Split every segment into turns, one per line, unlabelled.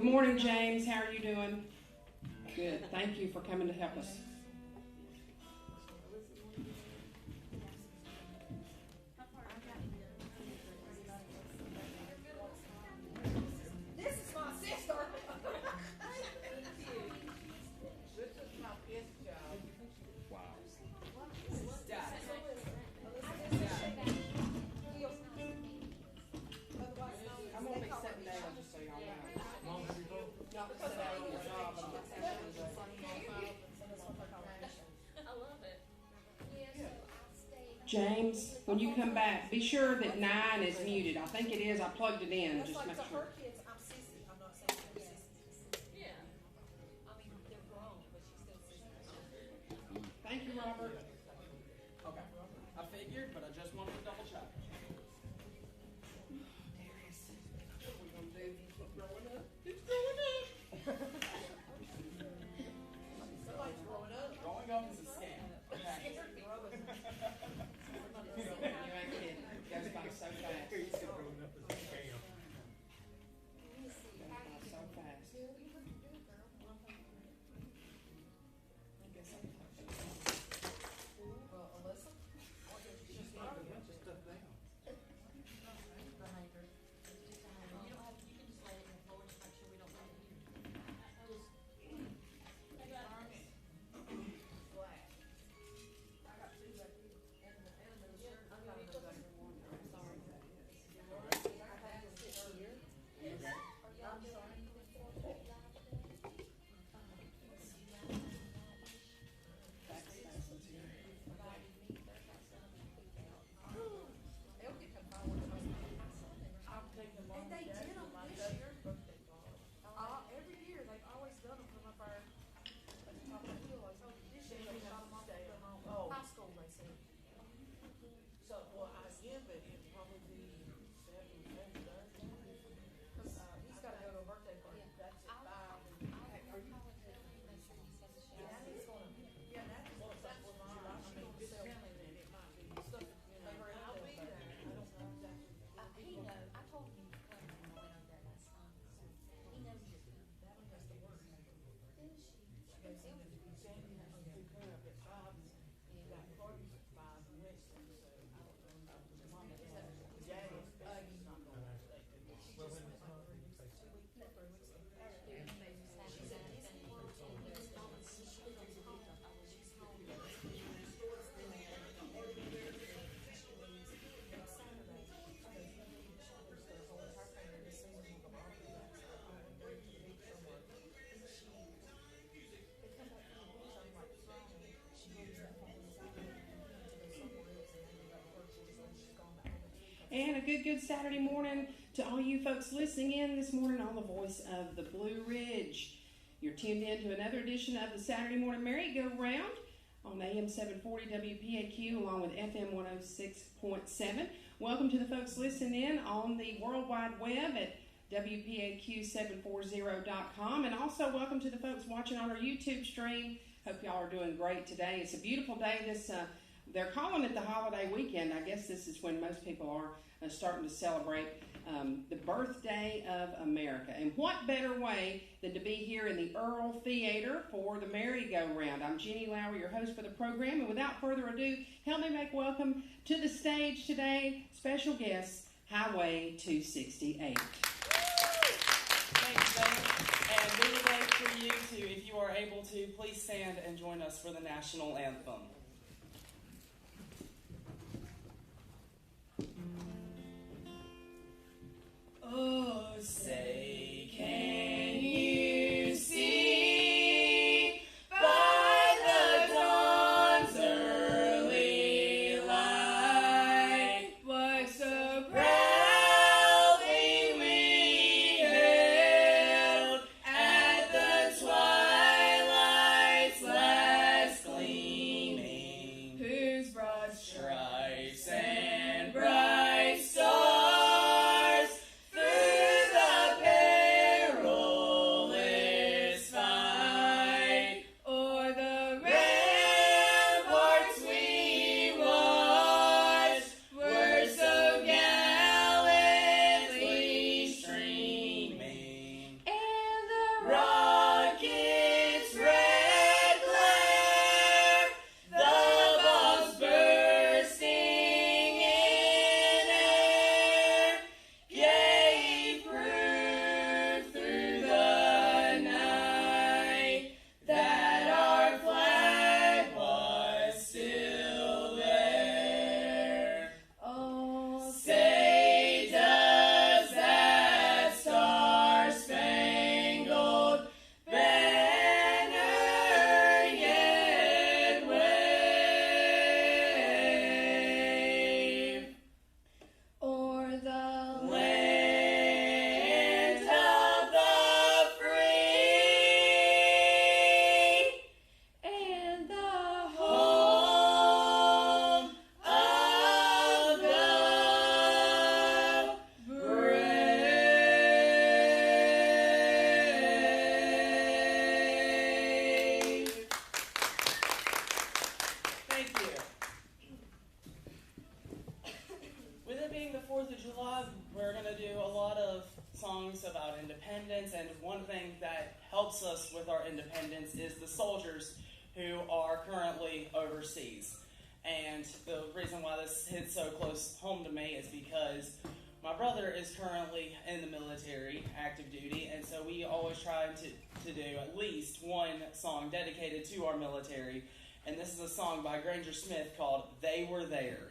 Good morning, James. How are you doing? Good. Thank you for coming to help us.
This is my sister.
Wow.
I'm going to be sitting down just so y'all know. Not to sit down on your job. I'm not
I love it.
James, when you come back, be sure that 9 is muted. I think it is. I plugged it in.
That's
Just
like
make
to
sure.
her kids, I'm sissy. I'm not saying I'm sissy.
Yeah.
I mean, they're grown, but she's still sissy.
Thank you, Robert.
Okay. I figured, but I just wanted to double check.
Darius, what are we going to do? Keep growing up. It's growing up.
Somebody's growing up.
Growing up is a scam. Okay.
You ain't kidding. It goes by so fast. Goes by so fast. I guess I can touch it.
Alyssa?
Just up there.
Behind her. Just behind her. You don't have, you can just lay it in the floor, just make sure we don't let it here. Just.
Black. I got two back here. And the shirt. I got another back here. I'm sorry. I had to sit here. I'm sorry. They'll get them fireworks. I'm taking them on. And they did them this year. Every year, they've always done them from up our, top of the hill. I told you, this year they shot them off at the high school, they said.
So, well, I get, but it'd probably be 7:30.
Cause, he's gotta go to a birthday party.
That's at 5.
Yeah, he's gonna, yeah, that's what I mean,
Just tell me that it might be stuff, I'll be there. I don't know exactly.
He knows, I told him to come when I went over there last night, so he knows you're coming.
that one has to work.
Sandy has to pick her up at 5. And you got parties at 5 in Weston, so I don't know. Mom and Dad, Jay, he's not going to stay.
And a good Saturday morning to all you folks listening in this morning on the voice of the Blue Ridge. You're tuned in to another edition of the Saturday Morning Merry-Go-Round on AM 740 WPAQ along with FM 106.7. Welcome to the folks listening in on the World Wide Web at WPAQ740.com, and also welcome to the folks watching on our YouTube stream. Hope y'all are doing great today. It's a beautiful day. They're calling it the holiday weekend. I guess this is when most people are starting to celebrate the birthday of America. And what better way than to be here in the Earl Theater for the Merry-Go-Round. I'm Jenny Lowry, your host for the program. And without further ado, help me make welcome to the stage today, special guest, Highway 268.
Thanks, Ben. And we would like for you to, if you are able to, please stand and join us for the national anthem. Oh, say, can you see by the dawn's early light what so proudly we hailed at the twilight's last gleaming of July, we're going to do a lot of songs about independence, and one thing that helps us with our independence is the soldiers who are currently overseas. And the reason why this hits so close home to me is because my brother is currently in the military, active duty, and so we always try to do at least one song dedicated to our military. And this is a song by Granger Smith called They Were There.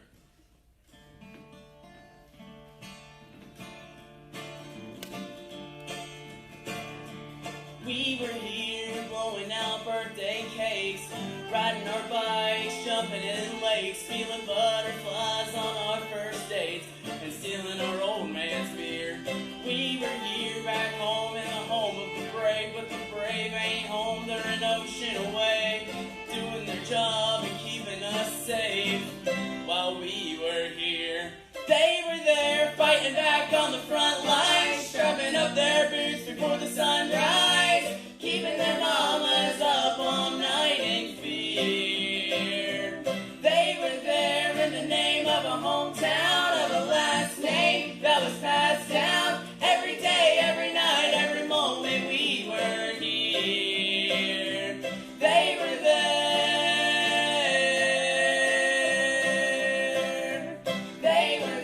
We were here blowing out birthday cakes, riding our bikes, jumping in lakes, feeling butterflies on our first dates, and stealing our old man's beer. We were here back home in the home of the brave, but the brave ain't home, they're an ocean away, doing their job and keeping us safe while we were here. They were there fighting back on the front lines, strapping up their boots before the sunrise, keeping their mamas up all night in fear. They were there in the name of a hometown, of a last name that was passed down. Every day, every night, every moment we were here. They were there. They were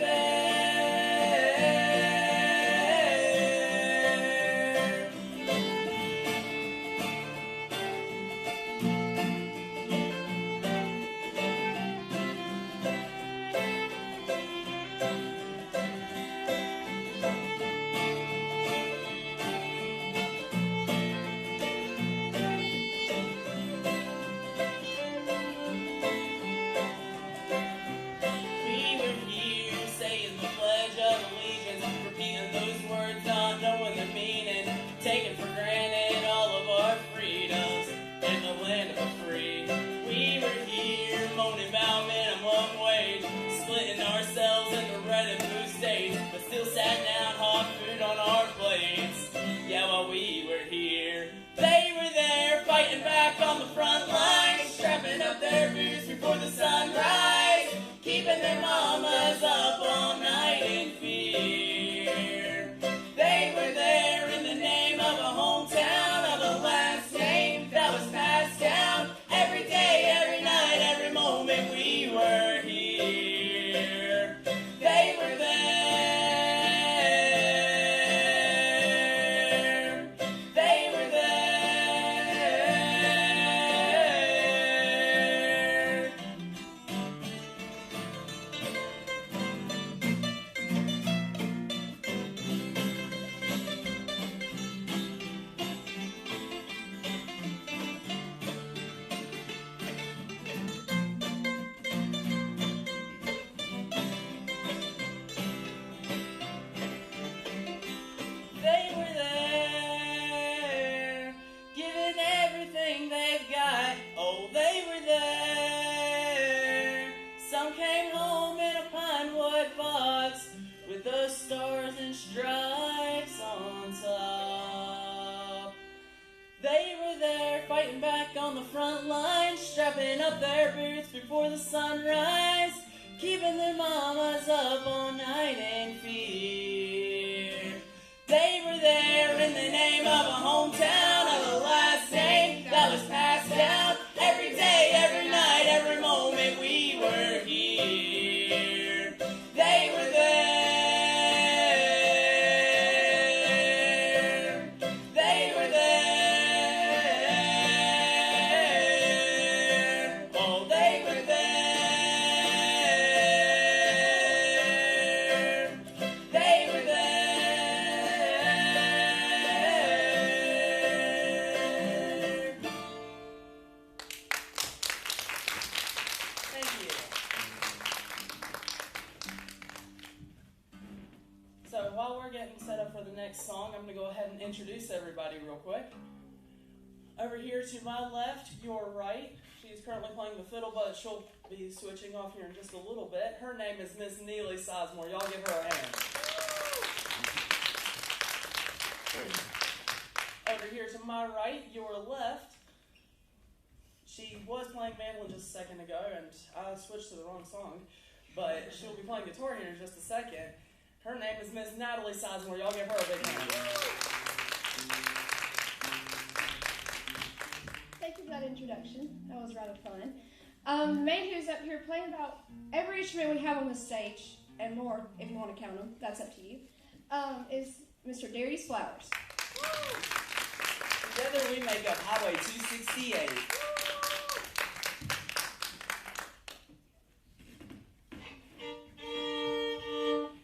taking for granted all of our freedoms in the land of the free. We were here moaning about minimum wage, splitting ourselves into red and blue states, but still sat down hot food on our plates. Yeah, while we were here, they were there fighting back on the front lines, strapping up their boots before the sunrise, keeping their mamas up all night in fear. They were there in the name of a hometown, of a last name that was passed down. Every day, every night, every moment we were here. They were there. They were there. They were there, giving everything they've got. Oh, they were there. Some came home in a pine wood box with those stars and stripes on top. They were there fighting back on the front lines, strapping up their boots before the sunrise, keeping their mamas up all night in fear. They were there in the name of a hometown, of a last name that was passed down. Every day, every night, every moment we were here. They were there. They were there. Oh, they were there. They were there. Thank you. So while we're getting set up for the next song, I'm going to go ahead and introduce everybody real quick. Over here to my left, your right, she's currently playing the fiddle, but she'll be switching off here in just a little bit. Her name is Miss Neely Sizemore. Y'all give her a hand. Over here to my right, your left, she was playing mandolin just a second ago, and I switched to the wrong song, but she'll be playing guitar here in just a second. Her name is Miss Natalie Sizemore. Y'all give her a big hand.
Thank you for that introduction. That was rather fun. The man who's up here playing about every instrument we have on the stage, and more if you want to count them, that's up to you, is Mr. Darius Flowers.
Together we make up Highway 268.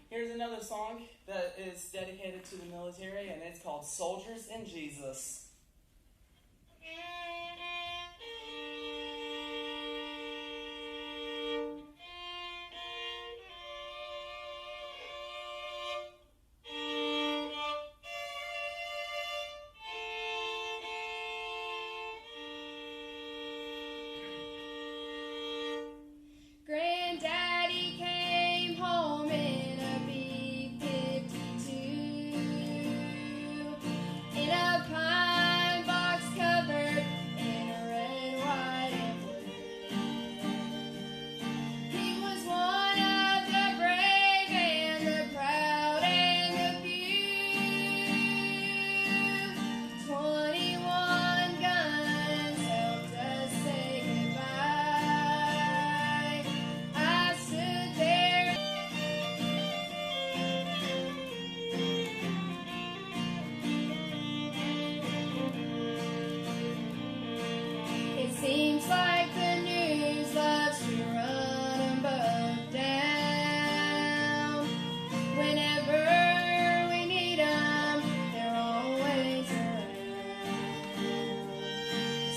Here's another song that is dedicated to the military, and it's called Soldiers and Jesus.
Granddaddy came home in a B-52 in a pine box covered in a red, white, and blue. He was one of the brave and the proud and the few. 21 guns helped us say goodbye. I stood there. It seems like the news loves to run 'em both down. Whenever we need 'em, they're always around.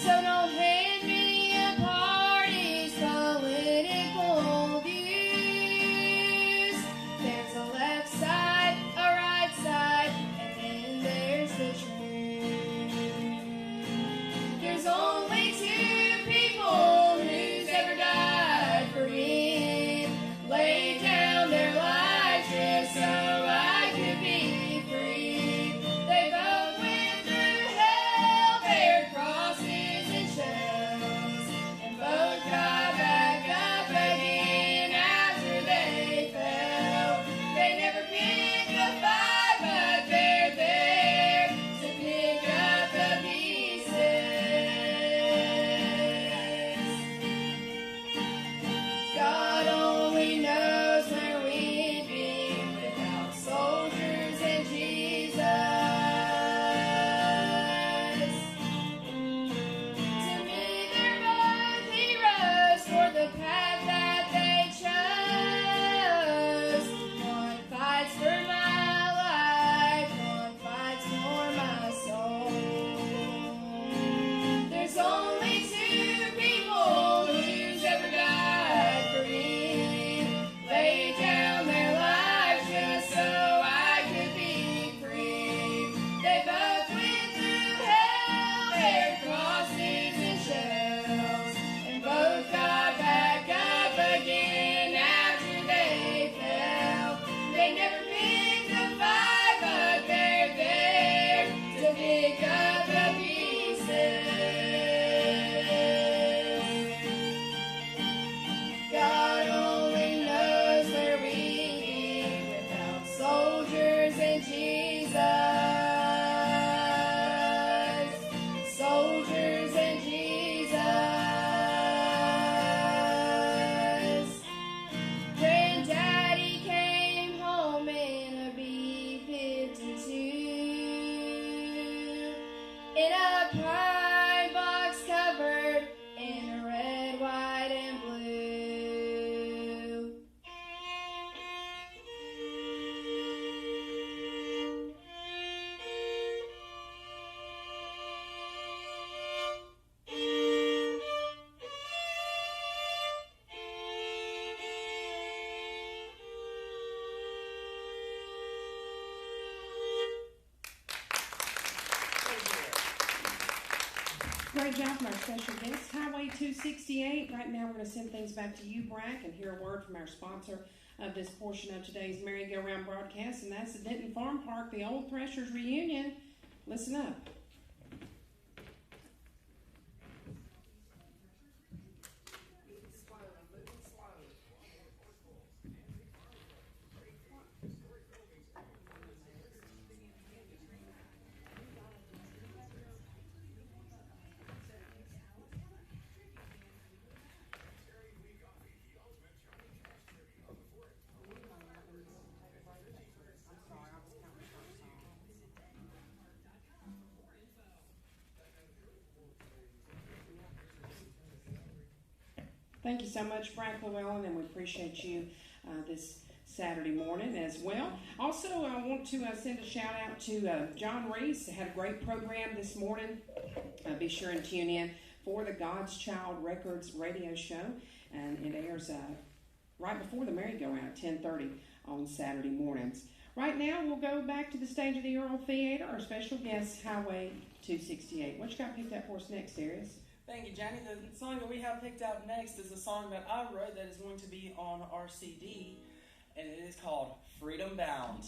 So don't hand me a party's political views. There's a left side, a right side, and then there's the truth. There's only two people who's ever died for me, laid down their lives just so I could be free. They both went through hell, bared crosses and shells, and both got back up again after they fell. They never picked a fight, but they're there to pick up the pieces. God only knows where we'd be without soldiers and Jesus. To me, they're both heroes for the path that they chose. One fights for my life, one fights for my soul. There's only two people who's ever died for me, laid down their lives just so I could be free. They both went through hell, bared crosses and shells, and both got back up again after they fell. They never picked a fight, but they're there to pick up the pieces. God only knows where we'd be without soldiers and Jesus. Soldiers and Jesus. Granddaddy came home in a B-52 in a pine box covered in a red, white, and blue.
Great job from our special guest, Highway 268. Right now, we're going to send things back to you, Brack, and hear a word from our sponsor of this portion of today's merry-go-round broadcast, and that's the Denton Farm Park, the Old Threshers Reunion. Listen up.
Slow, I'm moving slow.
Thank you so much, Frank Llewellyn, and we appreciate you this Saturday morning as well. Also, I want to send a shout out to John Reese. Had a great program this morning. Be sure and tune in for the God's Child Records radio show, and it airs right before the merry-go-round at 10:30 on Saturday mornings. Right now, we'll go back to the stage of the Earl Theater. Our special guest, Highway 268. What you got picked up for us next, Darius?
Thank you, Jenny. The song that we have picked out next is a song that I wrote that is going to be on our CD, and it is called Freedom Bound.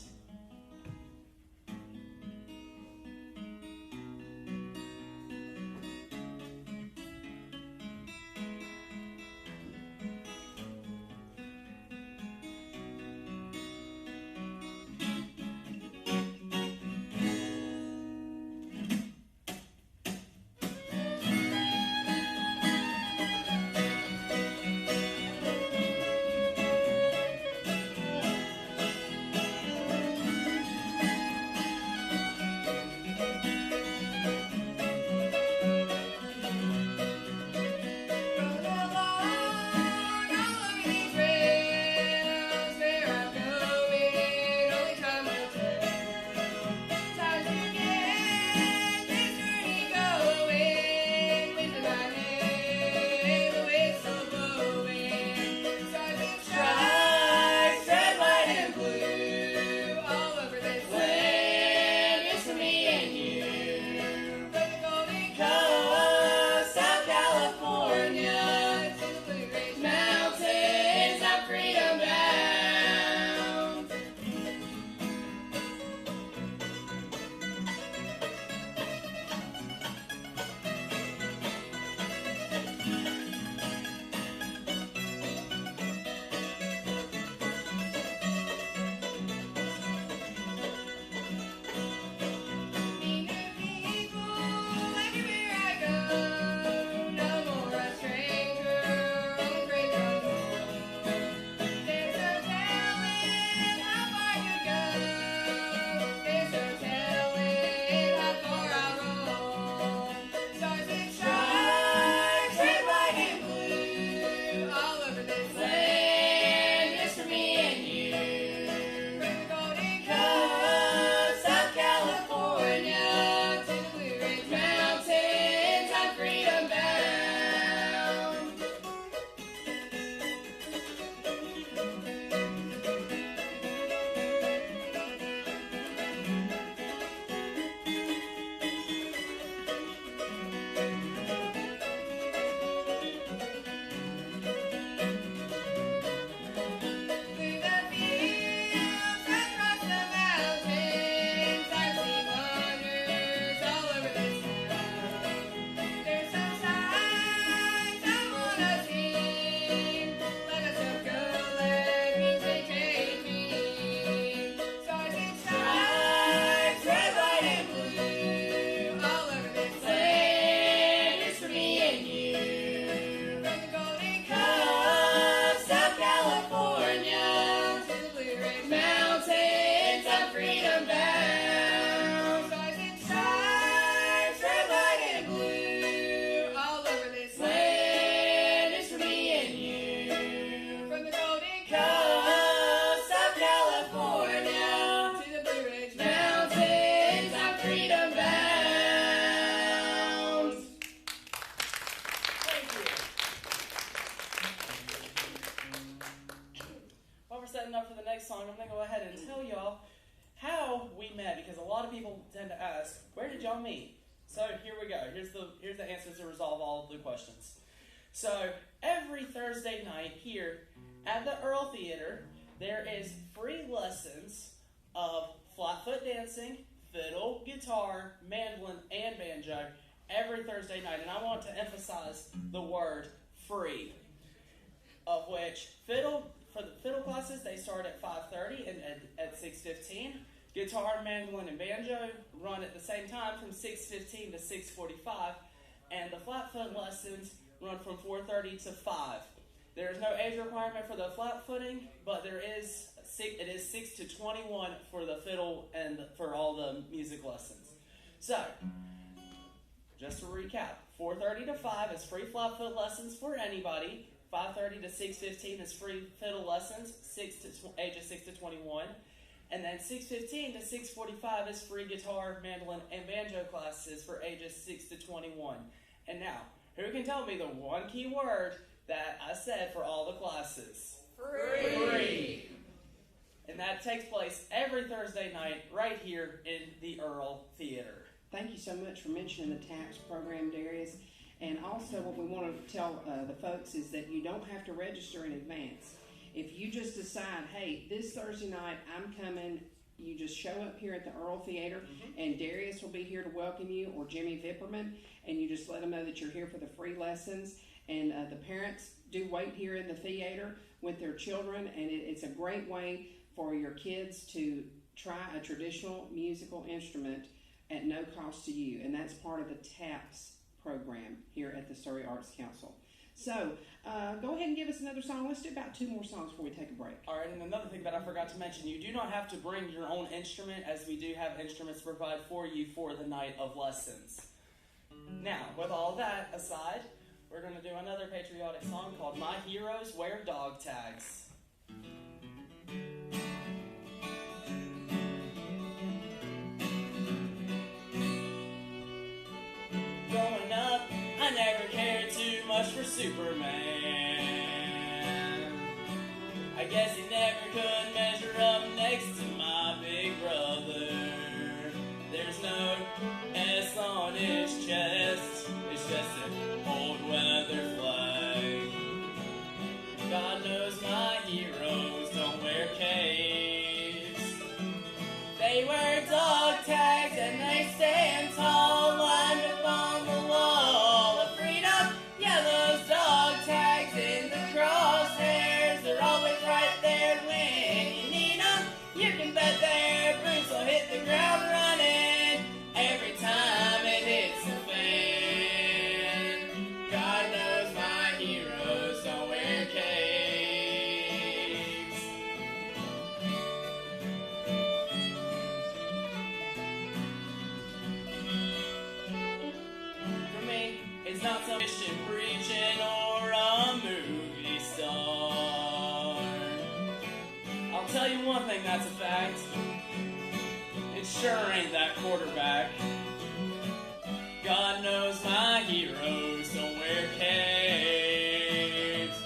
Song, I'm going to go ahead and tell y'all how we met, because a lot of people tend to ask, where did y'all meet? So here we go. Here's the answers to resolve all of the questions. So every Thursday night here at the Earl Theater, there is free lessons of flatfoot dancing, fiddle, guitar, mandolin, and banjo every Thursday night. And I want to emphasize the word free, of which for the fiddle classes, they start at 5:30 and at 6:15. Guitar, mandolin, and banjo run at the same time from 6:15 to 6:45. And the flatfoot lessons run from 4:30 to 5. There is no age requirement for the flat footing, but it is 6 to 21 for the fiddle and for all the music lessons. So, just to recap, 4:30 to 5 is free flatfoot lessons for anybody. 5:30 to 6:15 is free fiddle lessons, ages 6 to 21. And then 6:15 to 6:45 is free guitar, mandolin, and banjo classes for ages 6 to 21. And now, who can tell me the one key word that I said for all the classes? Free. And that takes place every Thursday night right here in the Earl Theater.
Thank you so much for mentioning the TAPS program, Darius. And also what we want to tell the folks is that you don't have to register in advance. If you just decide, hey, this Thursday night I'm coming, you just show up here at the Earl Theater, and Darius will be here to welcome you, or Jimmy Vipperman, and you just let them know that you're here for the free lessons. And the parents do wait here in the theater with their children, and it's a great way for your kids to try a traditional musical instrument at no cost to you, and that's part of the TAPS program here at the Surrey Arts Council. So, go ahead and give us another song. Let's do about 2 more songs before we take a break.
All right, and another thing that I forgot to mention, you do not have to bring your own instrument, as we do have instruments to provide for you for the night of lessons. Now, with all that aside, we're going to do another patriotic song called My Heroes Wear Dog Tags. Growing up, I never cared too much for Superman. I guess he never could measure up next to my big brother. There's no S on his chest, it's just an old weather flag. God knows my heroes don't wear capes. They wear dog tags and they stand tall, lined up on the wall of freedom. Yeah, those dog tags in the crosshairs, they're always right there when you need them. You can bet their boots will hit the ground running every time it hits the fan. God knows my heroes don't wear capes. For me, it's not some Christian preaching or a movie star. I'll tell you one thing that's a fact. It sure ain't that quarterback. God knows my heroes don't wear capes.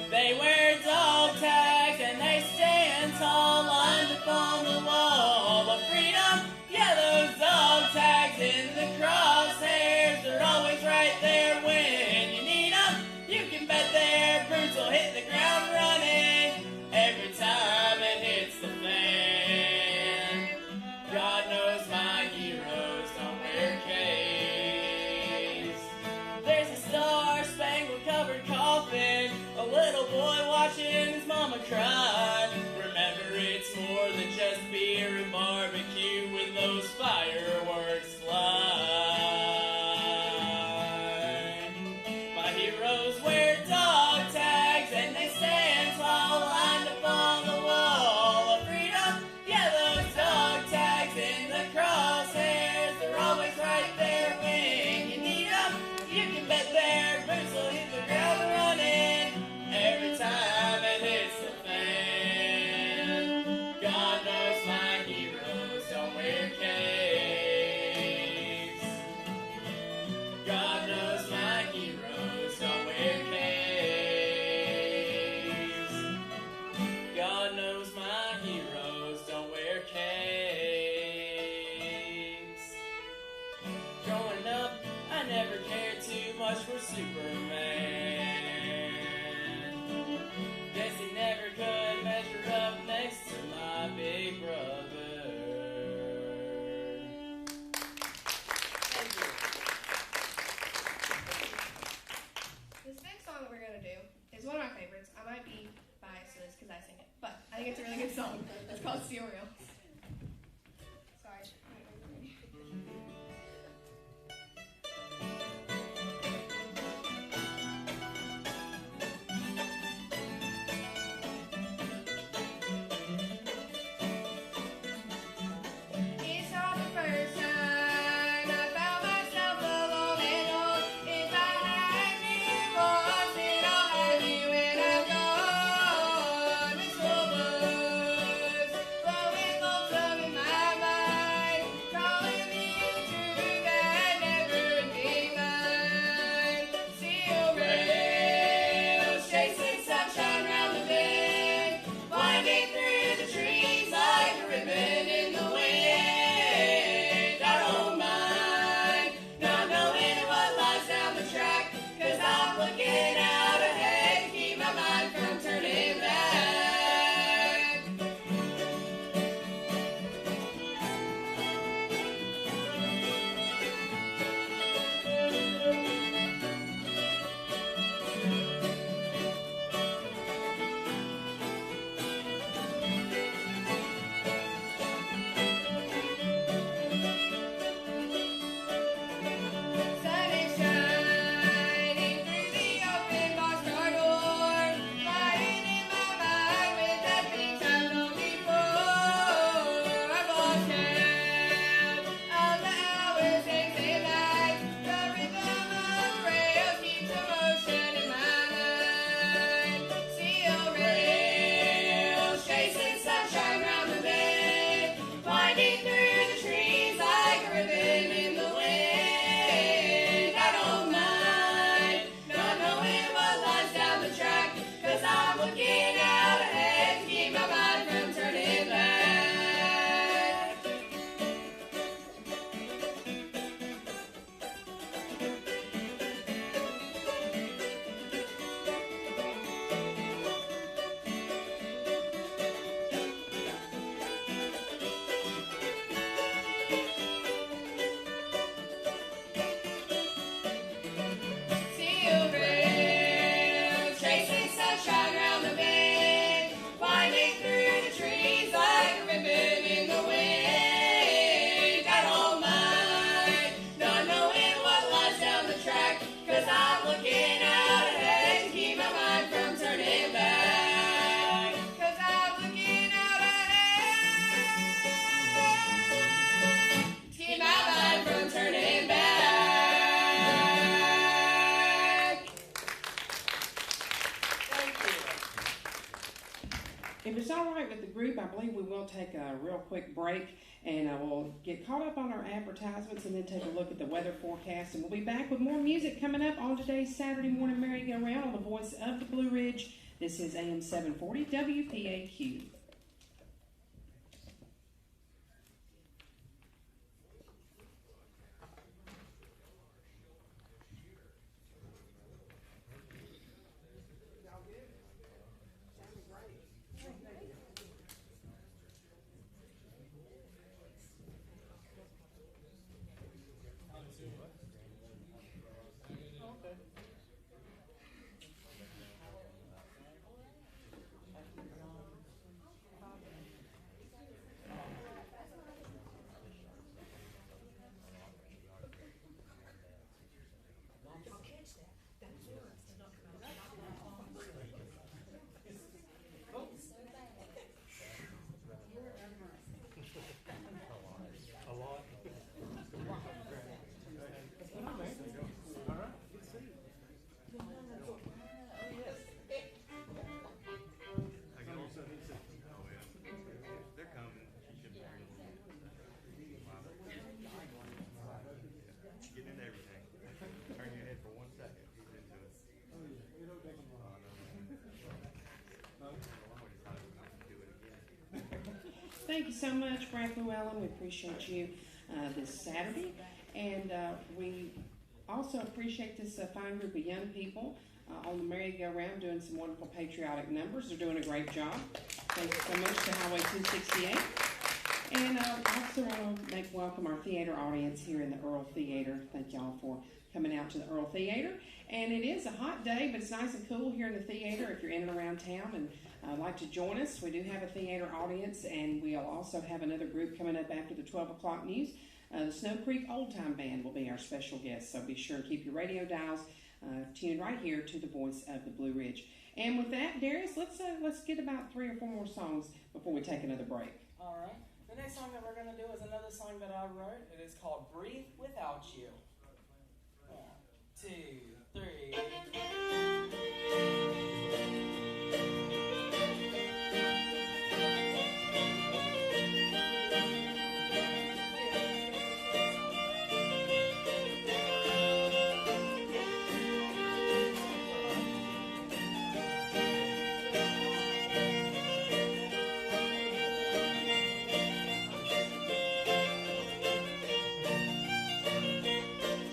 They wear dog tags and they stand tall, lined up on the wall of freedom. Yeah, those dog tags in the crosshairs, they're always right there when you need them. You can bet their boots will hit the ground running every time it hits the fan. God knows my heroes don't wear capes. There's a star-spangled covered coffin, a little boy watching his mama cry. Remember, it's more than just beer and barbecue when those fireworks fly. My heroes wear dog tags and they stand tall, lined up on the wall of freedom. Yeah, those dog tags in the crosshairs, they're always right there when you need them. You can bet their boots will hit the ground running every time it hits the fan. God knows my heroes don't wear capes. God knows my heroes don't wear capes. God knows my heroes don't wear capes. Growing up, I never cared too much for Superman. Guess he never could measure up next to my big brother. Thank you.
This next song that we're going to do is one of my favorites. I might be biased to this because I sing it, but I think it's a really good song. It's called Steel Real. Sorry. It's not the first time I found myself alone and old. If I had you once, then I'll have you
If it's all right with the group, I believe we will take a real quick break and we'll get caught up on our advertisements and then take a look at the weather forecast. And we'll be back with more music coming up on today's Saturday morning merry-go-round on the voice of the Blue Ridge. This is AM 740 WPAQ. Thank you so much, Brad Llewellyn. We appreciate you this Saturday. And we also appreciate this fine group of young people on the merry-go-round doing some wonderful patriotic numbers. They're doing a great job. Thank you so much to Highway 268. And I also want to welcome our theater audience here in the Earl Theater. Thank y'all for coming out to the Earl Theater. And it is a hot day, but it's nice and cool here in the theater if you're in and around town and like to join us. We do have a theater audience, and we'll also have another group coming up after the 12 o'clock news. The Snow Creek Old Time Band will be our special guest, so be sure to keep your radio dials tuned right here to the voice of the Blue Ridge. And with that, Darius, let's get about 3 or 4 more songs before we take another break.
All right. The next song that we're going to do is another song that I wrote. It is called Breathe Without You. 1, 2, 3.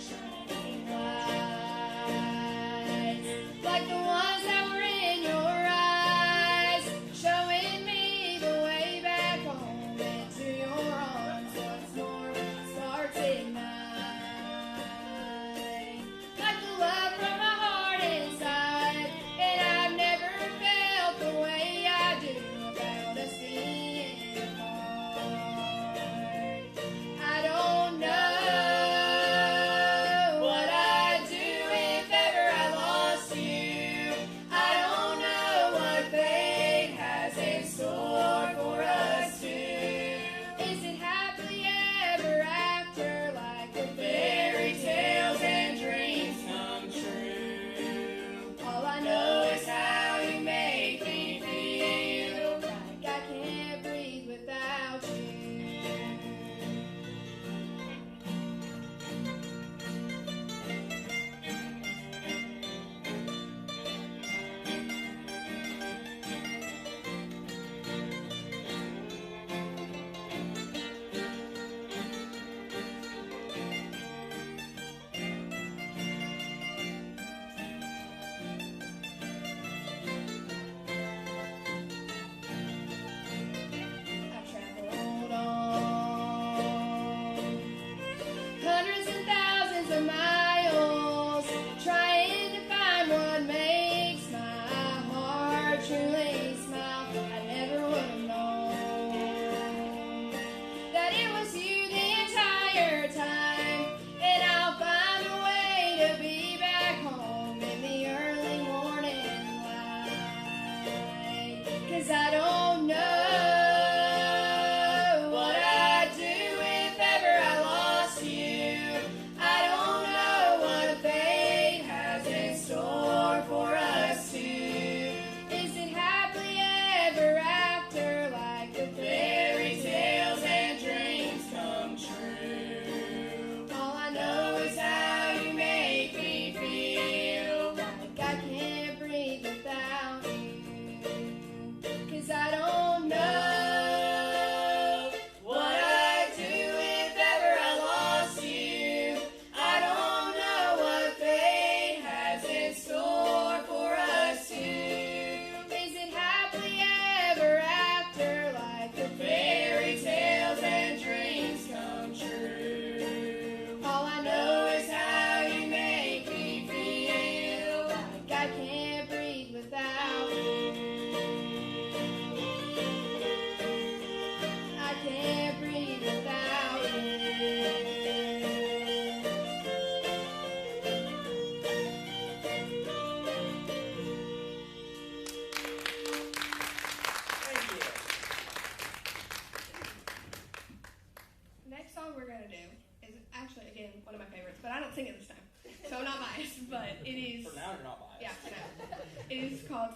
Shining lights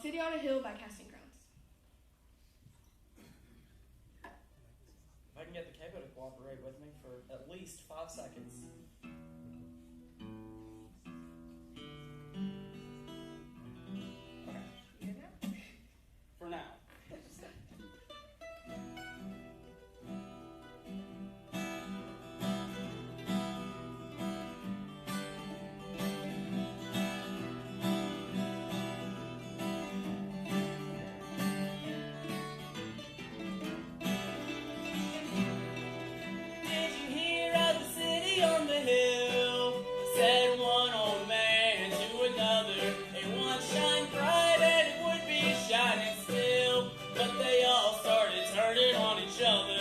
City on a Hill by Casting Crowns.
If I can get the capo to cooperate with me for at least 5 seconds. Okay. For now.
Did you hear of the city on the hill? Said one old man to another. It once shined bright and it would be shining still. But they all started turning on each other.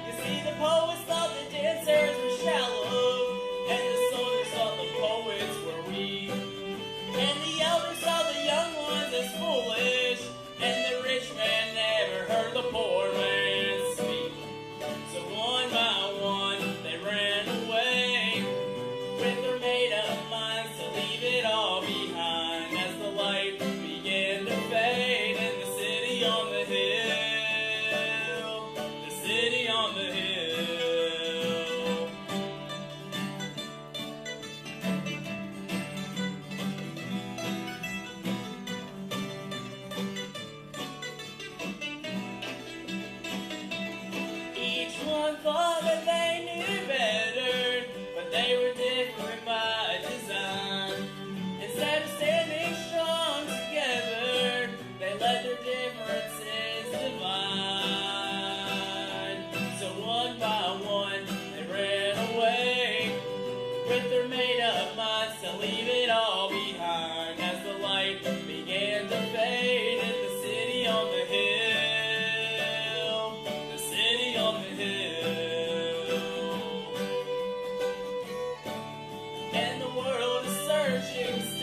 You see, the poets thought the dancers were shallow, and the soldiers thought the poets were weak, and the elders saw the young ones as foolish, and the rich man never heard the poor man speak. So one by one they ran away, with their made-up minds to leave it all behind, as the light began to fade in the city on the hill, the city on the hill. Each one thought that they knew better, but they were different by design. Instead of standing strong together, they let their differences divide. So one by one, they ran away, with their made-up minds to leave it all behind, as the light began to fade in the city on the hill, the city on the hill. And the world is searching still.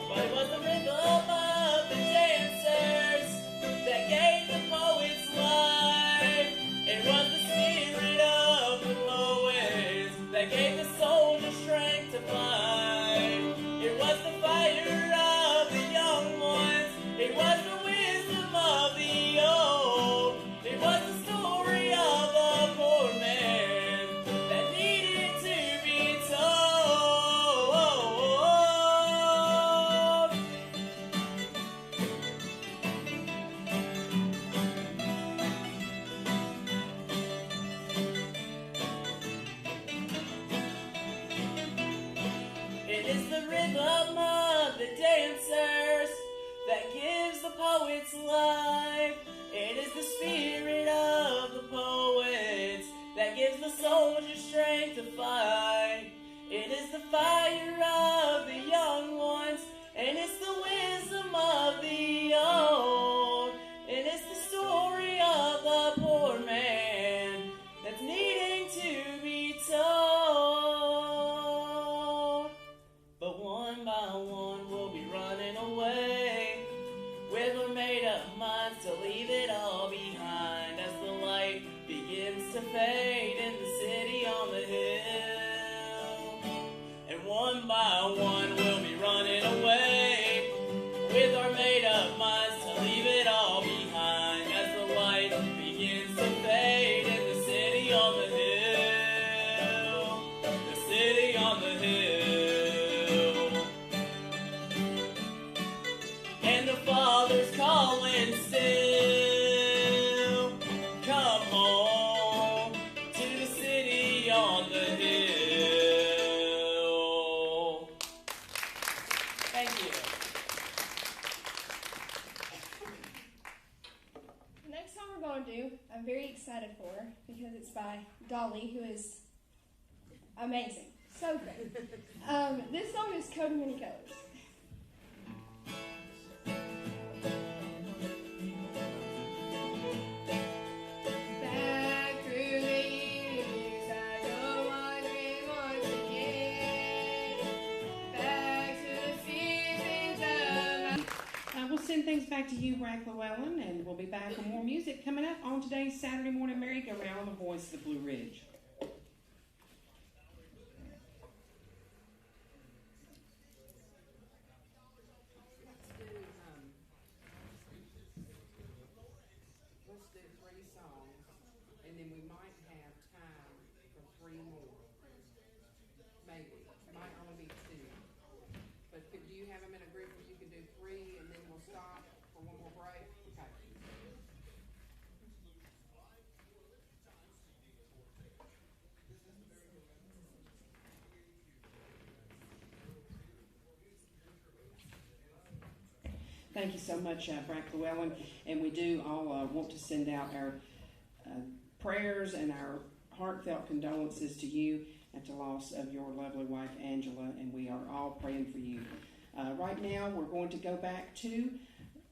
But it was the rhythm of the dancers that gave the poets life. It was the spirit of the poets that gave the soldiers strength to fight. It was the fire of the young ones. It was the wisdom of the old. It was the story of the poor man that needed to be told. It is the rhythm of the dancers that gives the poets life. It is the spirit of the poets that gives the soldiers strength to fight. It is the fire of the young ones, and it's the wisdom of the old. And it's the story of the poor man that's needing to be told. But one by one we'll be running away, with our made-up minds to leave it all behind, as the light begins to fade in the city on the hill. And one by one we'll be running away, with our made-up minds to leave it all behind, as the light begins to fade in the city on the hill, the city on the hill. And the Father's calling still, come home to the city on the hill. Thank you.
The next song we're going to do, I'm very excited for, because it's by Dolly, who is amazing. So great. This song is Coat of Many Colors. Back through the years,
things back to you, Brad Llewellyn, and we'll be back with more music coming up on today's Saturday morning merry-go-round on the Voice of the Blue Ridge.
Let's do 3 songs, and then we might have time for 3 more. Maybe. Might only be 2. But do you have them in a group where you can do 3 and then we'll stop for one more break? Okay.
Thank you so much, Brad Llewellyn, and we do all want to send out our prayers and our heartfelt condolences to you at the loss of your lovely wife, Angela, and we are all praying for you. Right now, we're going to go back to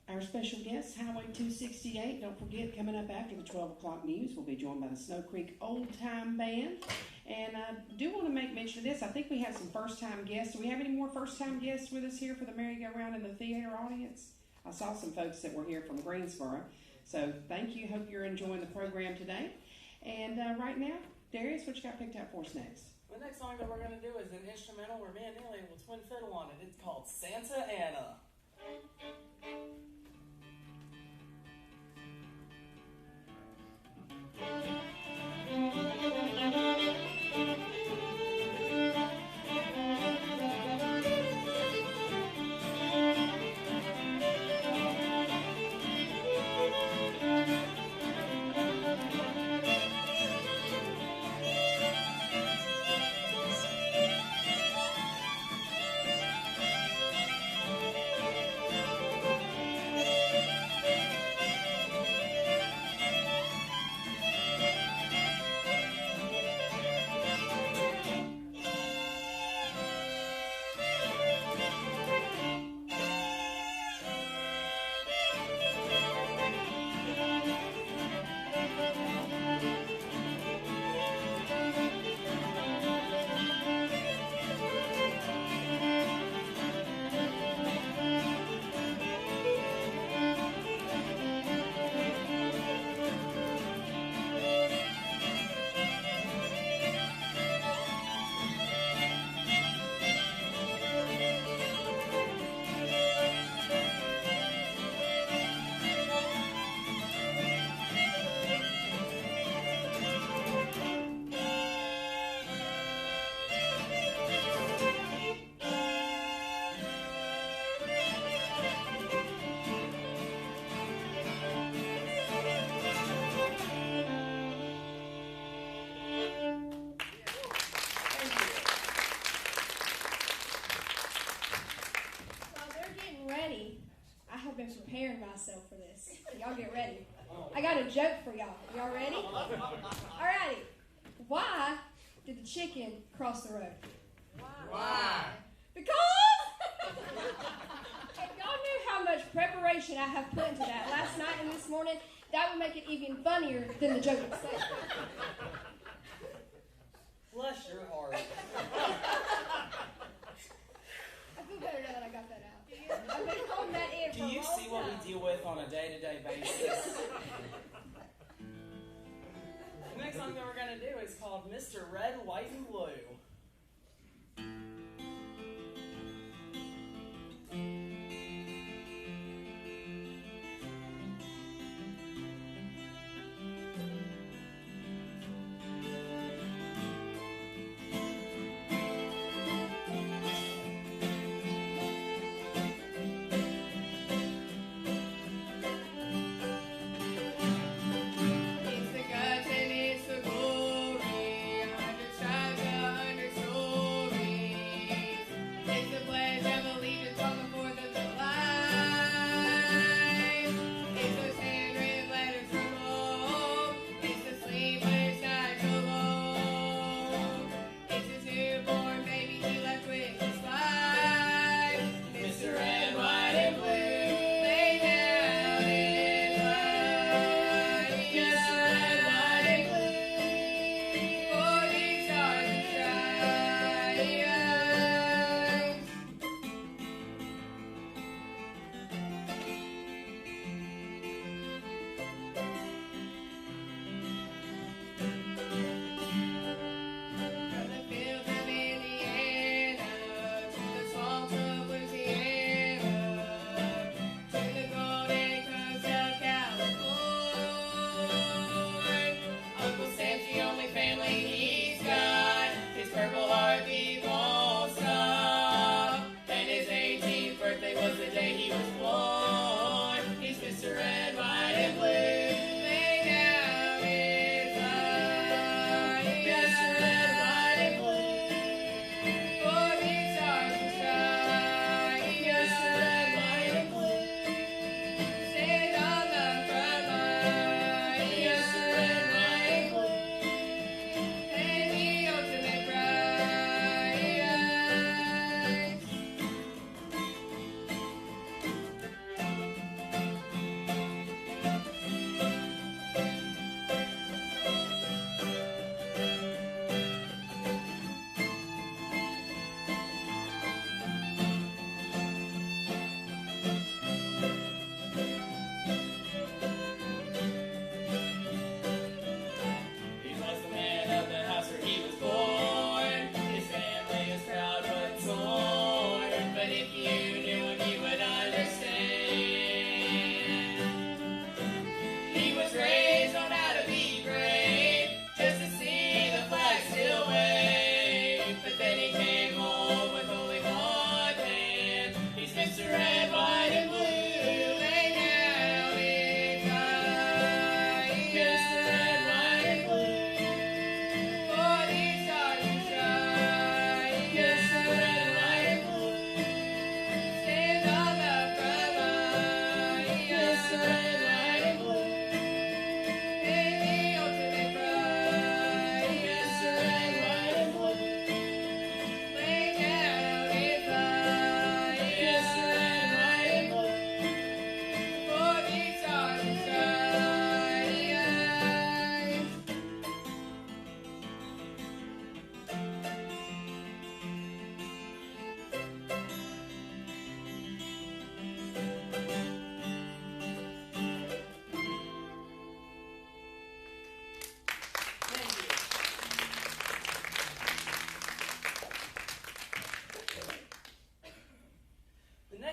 our special guest, Highway 268. Don't forget, coming up after the 12 o'clock news, we'll be joined by the Snow Creek Old Time Band. And I do want to make mention of this. I think we have some first-time guests. Do we have any more first-time guests with us here for the merry-go-round in the theater audience? I saw some folks that were here from Greensboro. So thank you. Hope you're enjoying the program today. And right now, Darius, what you got picked out for us next?
The next song that we're going to do is an instrumental where me and Neely will twin fiddle on it. It's called Santa Ana.
Been preparing myself for this. Y'all get ready. I got a joke for y'all. Y'all ready? Alrighty. Why did the chicken cross the road?
Why?
Because if y'all knew how much preparation I have put into that last night and this morning, that would make it even funnier than the joke itself.
Bless your heart.
I feel better now that I got that out. I've been holding that in for
Do
a
you
long
see what
time.
we deal with on a day-to-day basis? The next song that we're going to do is called Mr. Red, White, and Blue.
It's the guts and it's the glory. I just tried to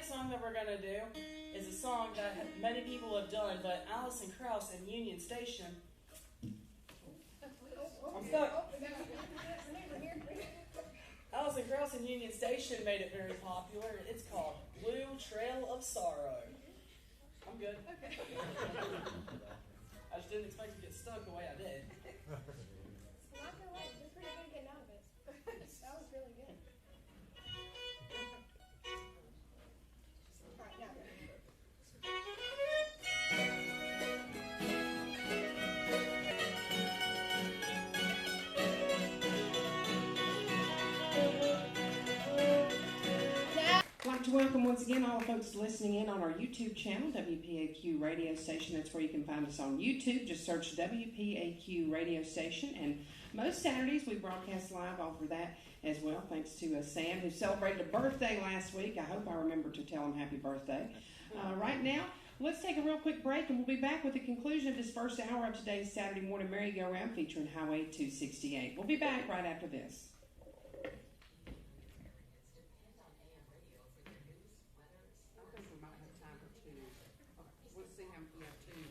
next song that we're going to do is a song that many people have done, but Allison Krauss and Union Station. I'm stuck. Allison Krauss and Union Station made it very popular. It's called Blue Trail of Sorrow. I'm good.
Okay.
I just didn't expect to get stuck the way I did.
Not gonna lie, you're pretty good getting out of it. That was really good. Alright, now.
I'd like to welcome once again all the folks listening in on our YouTube channel, WPAQ Radio Station. That's where you can find us on YouTube. Just search WPAQ Radio Station. And most Saturdays we broadcast live over that as well, thanks to Sam, who celebrated a birthday last week. I hope I remember to tell him happy birthday. Right now, let's take a real quick break, and we'll be back with the conclusion of this first hour of today's Saturday morning merry-go-round featuring Highway 268. We'll be back right after this.
I think we might have time for two. We'll see how, yeah, two.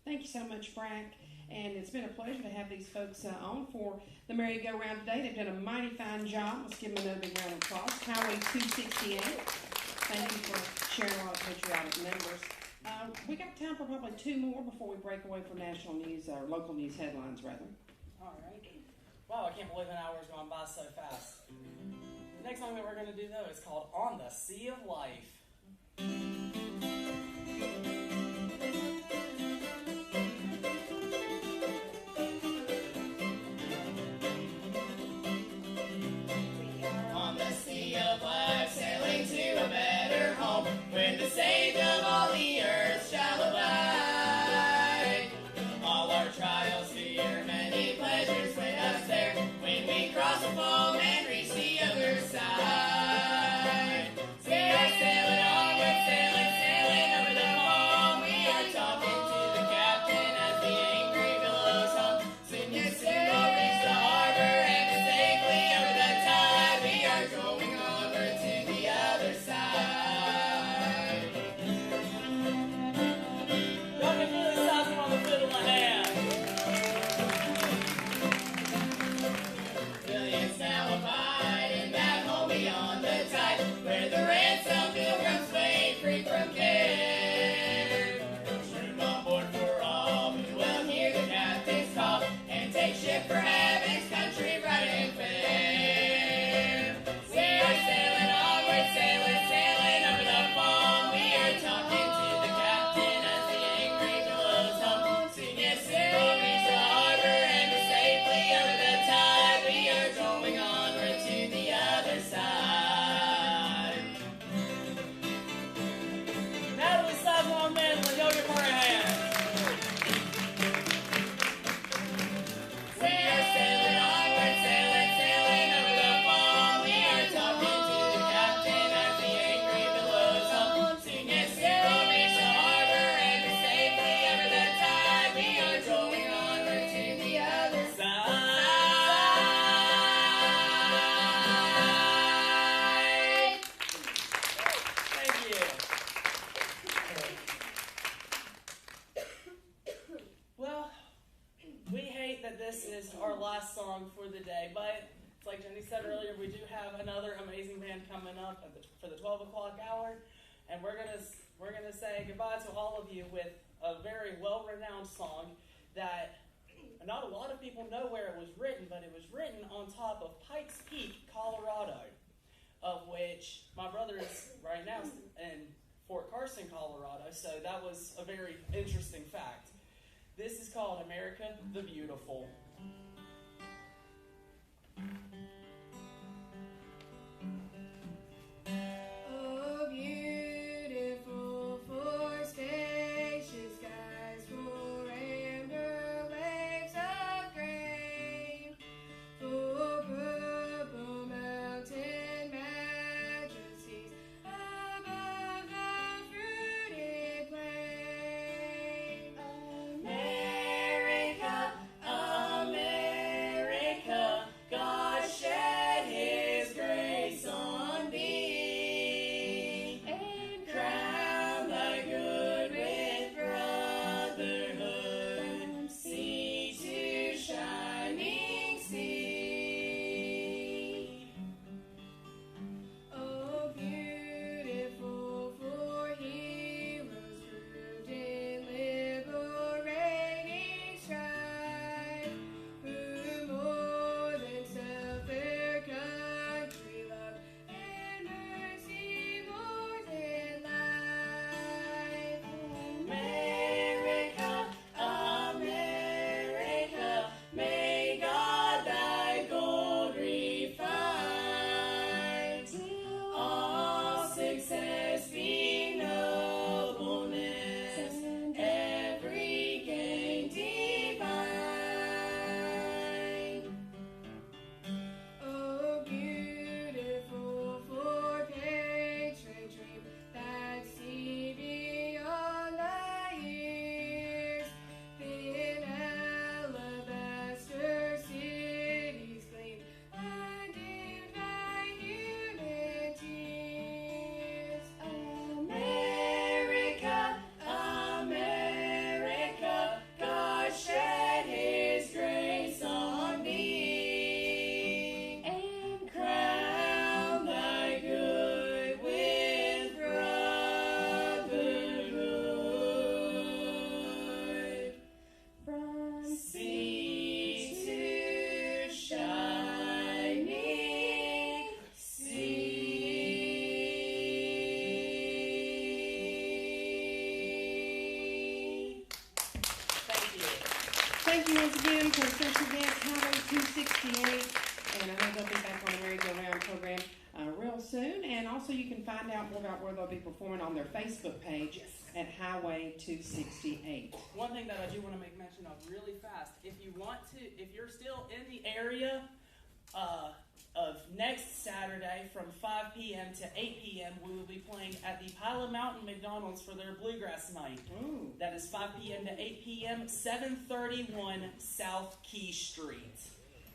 Thank you so much, Frank. And it's been a pleasure to have these folks on for the merry-go-round today. They've done a mighty fine job. Let's give them another big round of applause. Highway 268. Thank you for sharing a lot of patriotic numbers. We got time for probably two more before we break away for national news, or local news headlines, rather.
All right. Wow, I can't believe an hour's gone by so fast. The next song that we're going to do, though, is called On the Sea of Life.
On the sea of life, sailing to a better home, when the sage of all the earth shall abide. All our trials fear, many pleasures wait us there, when we cross the foam and reach the other side. We are sailing onward, sailing, sailing over the foam. We are talking to the captain as the angry billows hum. Soon you soon will reach the harbor and safely over the tide. We are going onward to the other side.
Y'all can really stop him on the fiddle in my hand.
Millions now abide in that home beyond the tide, where the ransomed pilgrims wait free from care. Room on board for all who will hear the captain's call, and take ship for heaven's country bright and fair. We are sailing onward, sailing, sailing over the foam. We are talking to the captain as the angry billows hum. Soon, yes, soon we'll reach the harbor and be safely over the tide. We are going onward to the other side.
Natalie Sizemore Manley, y'all give her a hand.
We are sailing onward, sailing, sailing over the foam. We are talking to the captain as the angry billows hum. Soon, yes, soon we'll reach the harbor and be safely over the tide. We are going onward to the other side.
Thank you. Well, we hate that this is our last song for the day, but it's like Jenny said earlier, we do have another amazing band coming up for the 12 o'clock hour, and we're we're going to say goodbye to all of you with a very well-renowned song that not a lot of people know where it was written, but it was written on top of Pikes Peak, Colorado, of which my brother is right now in Fort Carson, Colorado, so that was a very interesting fact. This is called America the Beautiful.
Oh, beautiful for spacious skies, for amber waves of grain, for purple mountain majesties above the fruited plain. America, America, God shed His grace on thee, and crown thy good with brotherhood, from sea to shining sea. Oh, beautiful for heroes proved in liberating strife, who more than self their country loved, and mercy more than life. America, America, may God thy gold refine, till all success be nobleness, and every gain divine. Oh, beautiful for patriot dream that see beyond the years, thin alabaster cities gleam, undimmed by human tears. America, America, God shed His grace on thee, and crown thy good with brotherhood, from sea to shining sea.
Thank you.
Thank you once again for special guest Highway 268, and I know they'll be back on the merry-go-round program real soon. And also, you can find out more about where they'll be performing on their Facebook page at Highway 268.
One thing that I do want to make mention of really fast, if you're still in the area of next Saturday from 5 p.m. to 8 p.m., we will be playing at the Pilot Mountain McDonald's for their Bluegrass Night.
Ooh.
That is 5 p.m. to 8 p.m., 731 South Key Street.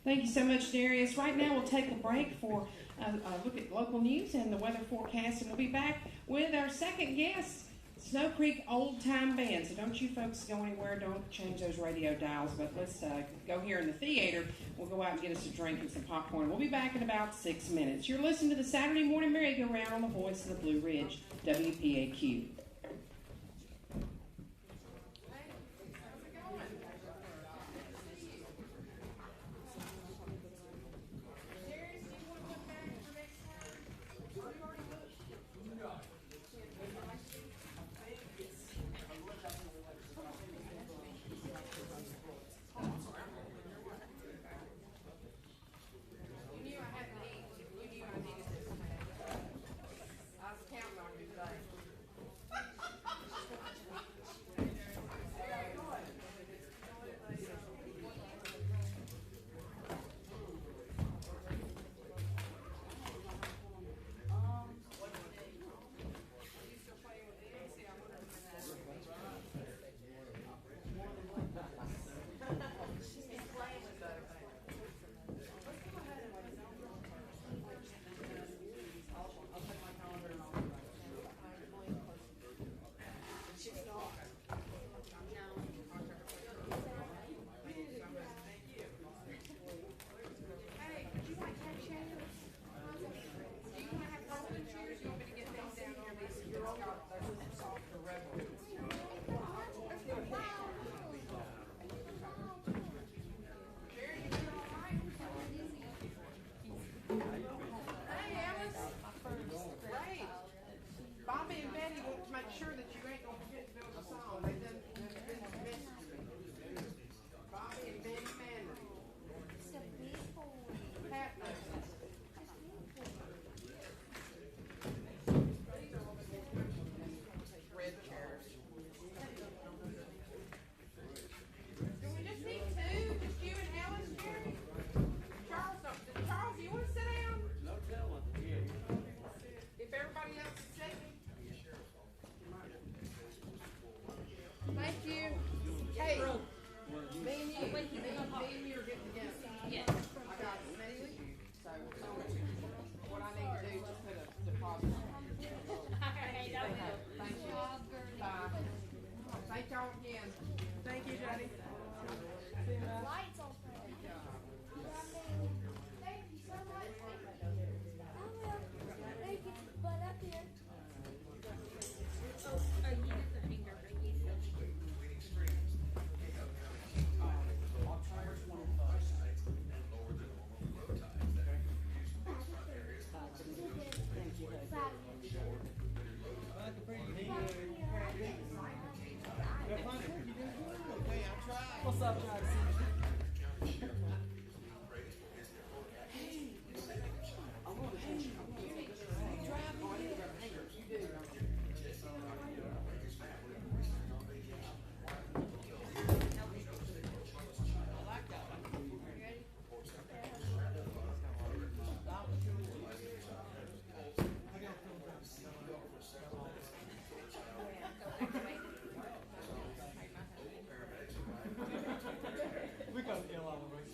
Thank you so much, Darius. Right now, we'll take a break for a look at local news and the weather forecast, and we'll be back with our second guest, Snow Creek Old Time Band. So don't you folks go anywhere. Don't change those radio dials. But let's go here in the theater. We'll go out and get us a drink and some popcorn. We'll be back in about 6 minutes. You're listening to the Saturday Morning Merry-Go-Round on the Voice of the Blue Ridge, WPAQ.
You knew I had to eat. You knew I needed this. I was counting on you today. Thank y'all again.
Thank you, Johnny.
Lights on. Thank you so much. Thank you, but up here.
What's up, Johnny? We come to all of us.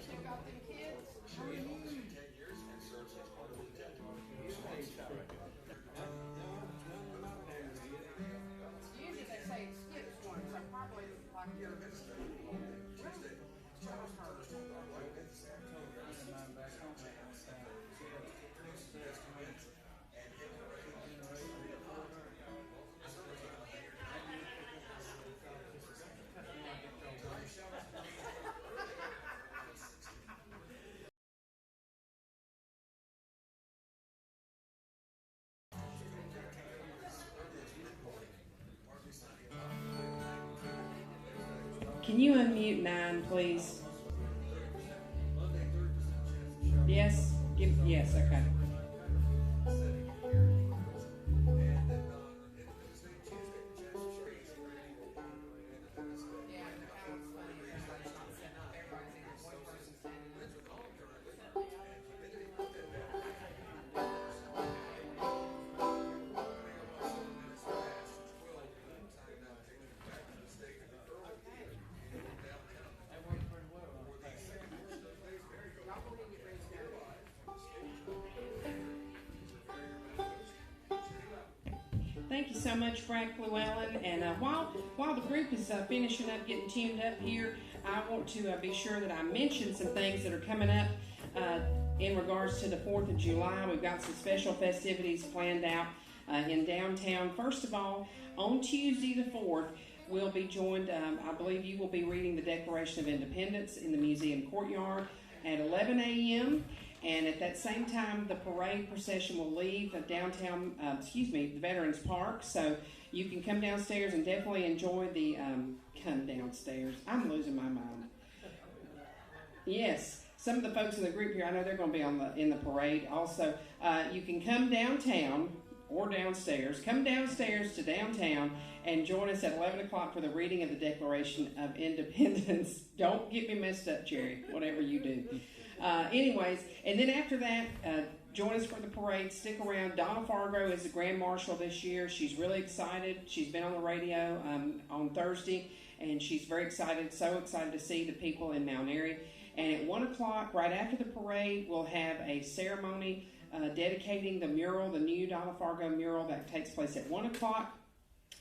Still got them kids? Usually they say it skips one, so probably like your.
Can you unmute 9, please? Yes? Yes, okay.
Yeah, and the count's funny, everybody's not sitting up, everybody's in one person standing in the
Thank you so much, Frank Llewellyn. And while the group is finishing up, getting tuned up here, I want to be sure that I mention some things that are coming up in regards to the 4th of July. We've got some special festivities planned out in downtown. First of all, on Tuesday the 4th, we'll be joined, I believe you will be reading the Declaration of Independence in the museum courtyard at 11 a.m. And at that same time, the parade procession will leave the downtown, the Veterans Park. So you can come downstairs and definitely enjoy the, come downstairs. I'm losing my mind. Yes, some of the folks in the group here, I know they're going to be in the parade. Also, you can come downtown or downstairs. Come downstairs to downtown and join us at 11 o'clock for the reading of the Declaration of Independence. Don't get me messed up, Jerry, whatever you do. Anyways, and then after that, join us for the parade. Stick around. Donna Fargo is the Grand Marshal this year. She's really excited. She's been on the radio on Thursday, and she's very excited, so excited to see the people in Mount Airy. And at 1 o'clock, right after the parade, we'll have a ceremony dedicating the mural, the new Donna Fargo mural that takes place at 1 o'clock.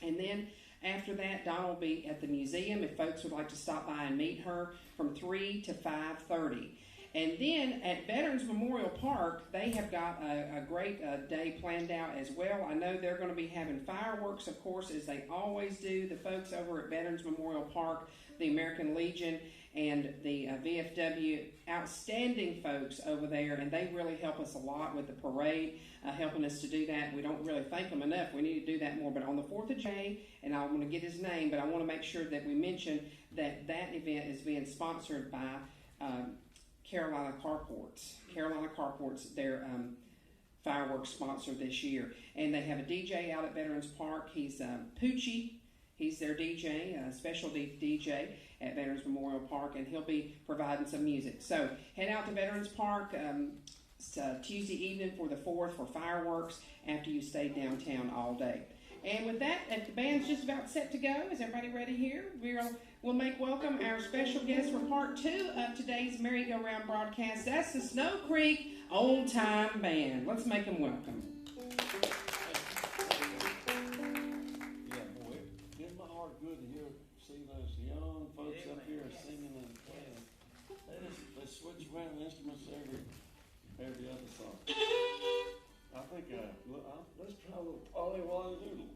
And then after that, Donna will be at the museum if folks would like to stop by and meet her from 3 to 5:30. And then at Veterans Memorial Park, they have got a great day planned out as well. I know they're going to be having fireworks, of course, as they always do. The folks over at Veterans Memorial Park, the American Legion, and the VFW, outstanding folks over there, and they really help us a lot with the parade, helping us to do that. We don't really thank them enough. We need to do that more. But on the 4th of July, and I'm going to get his name, but I want to make sure that we mention that that event is being sponsored by Carolina Carports, their fireworks sponsor this year. And they have a DJ out at Veterans Park. He's Poochie. He's their DJ, special DJ at Veterans Memorial Park, and he'll be providing some music. So head out to Veterans Park Tuesday evening for the 4th for fireworks after you stay downtown all day. And with that, the band's just about set to go. Is everybody ready here? We'll make welcome our special guest for part 2 of today's merry-go-round broadcast. That's the Snow Creek Old Time Band. Let's make them welcome.
Yeah, boy, it did my heart good to see those young folks up here singing and playing. They switch around the instruments every other song. I think, let's try a little Polly Wolly Doodle.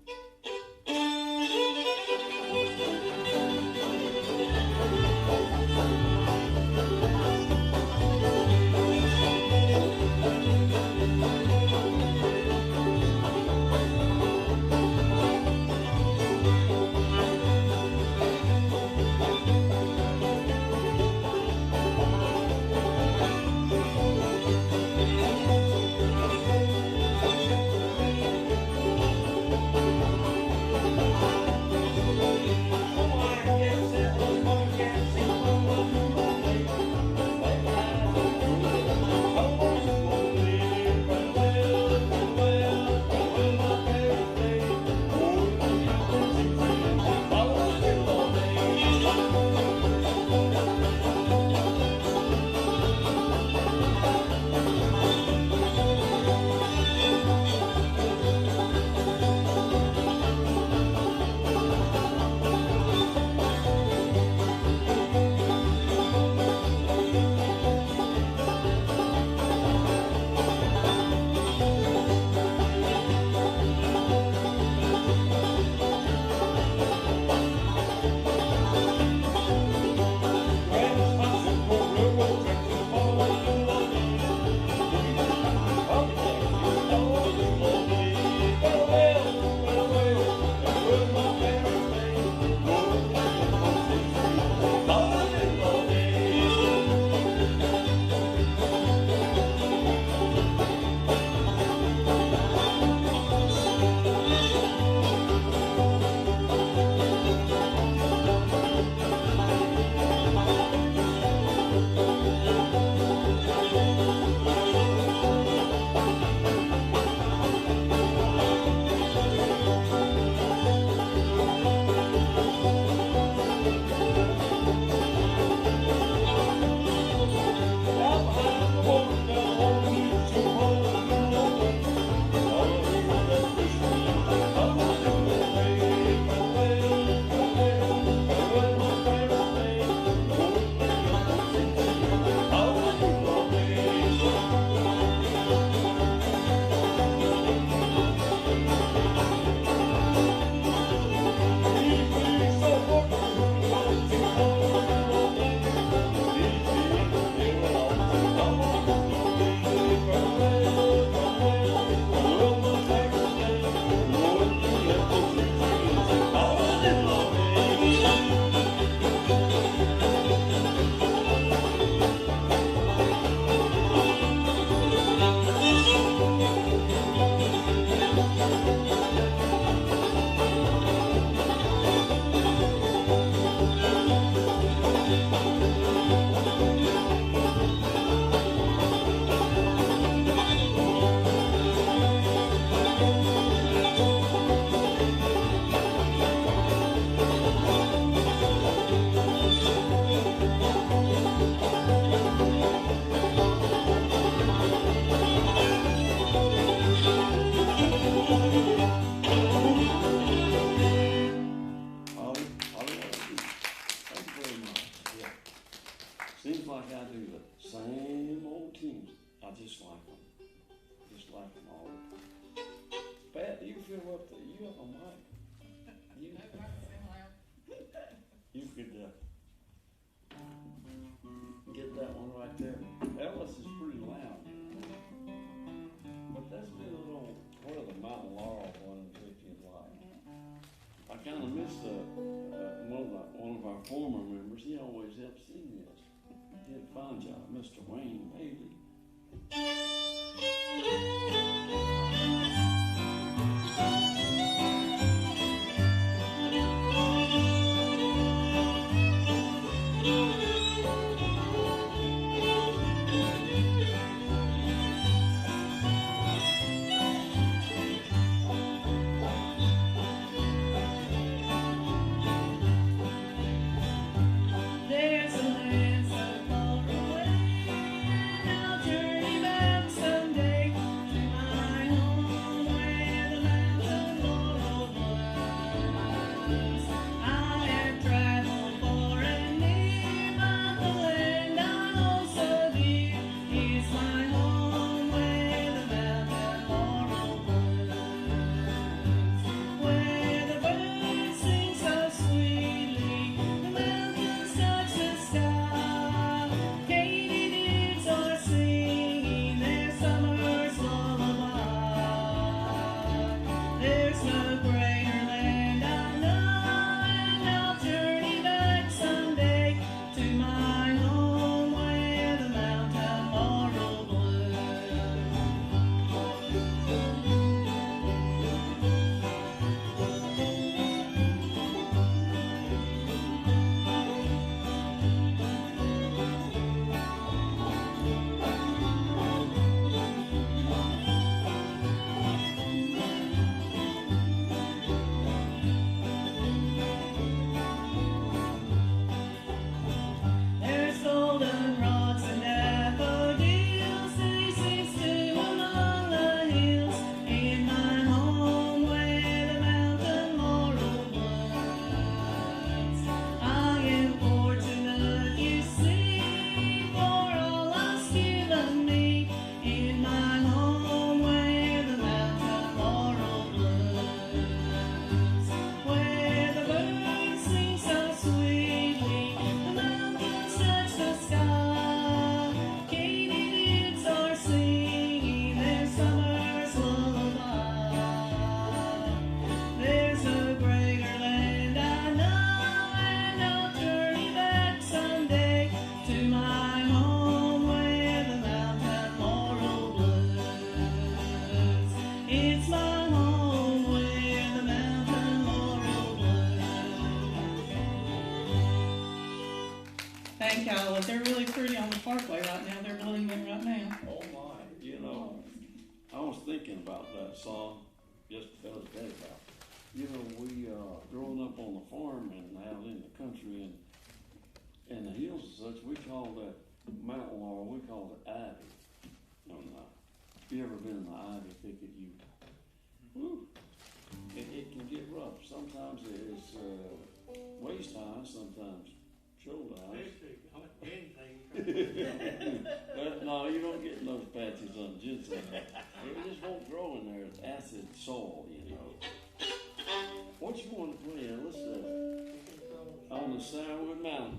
Former members, he always helped sing this. He did a fine job, Mr. Wayne Bailey.
Parkway right now, they're believing right now.
Oh my, you know, I was thinking about that song just the other day about, you know, we, growing up on the farm and out in the country and the hills and such, we call that mountain laurel, we call it ivy. If you ever been in the ivy thicket, whew, it can get rough. Sometimes it's, waist high, sometimes shoulder high. But no, you don't get those patches on ginseng. It just won't grow in there. It's acid soil, you know. What you want to play? Let's on the Sourwood Mountain.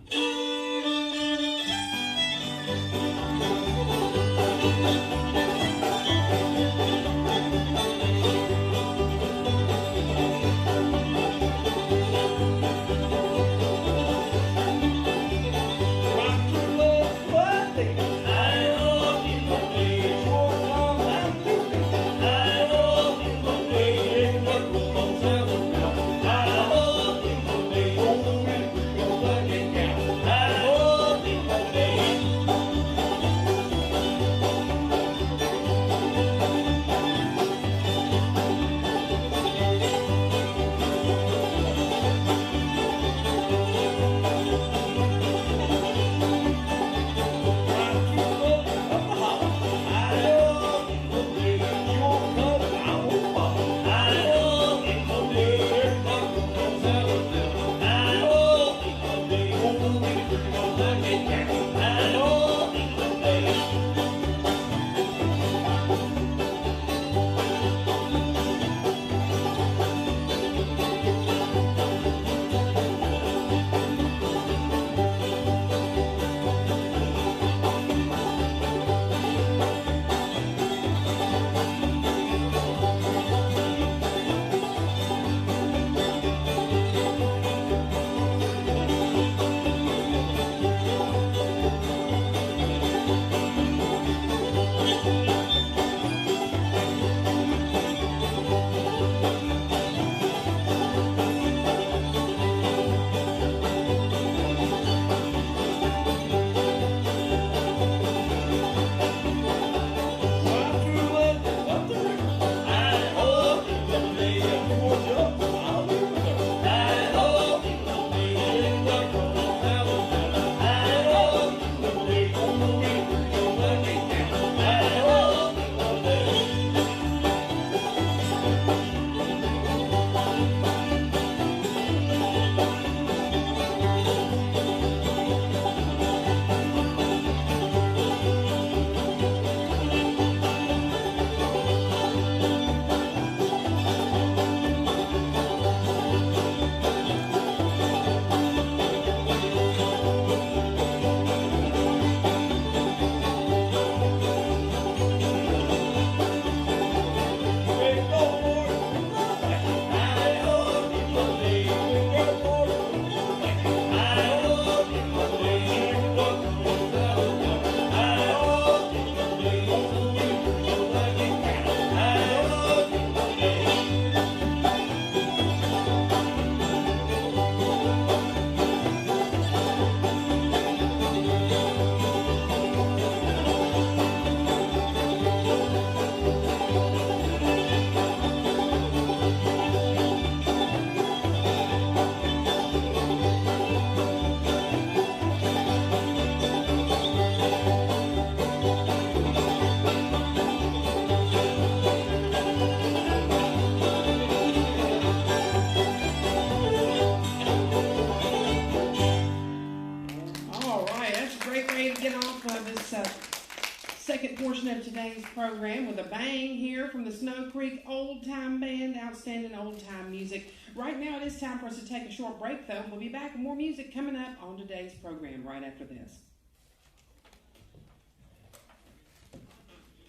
Second portion of today's program with a bang here from the Snow Creek Old Time Band, outstanding old time music. Right now it is time for us to take a short break though. We'll be back with more music coming up on today's program right after this.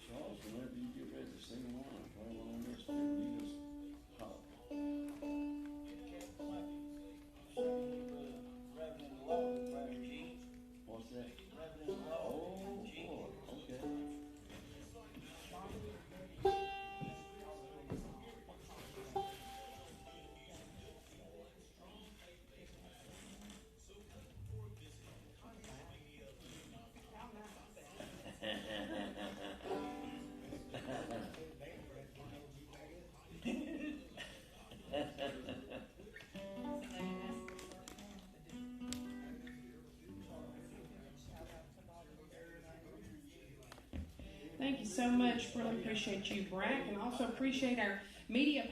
Charles, whenever you get ready to sing one, I play one on this one, you just hop. What's that? Oh, boy, okay.
Thank you so much. Really appreciate you, Brack, and also appreciate our media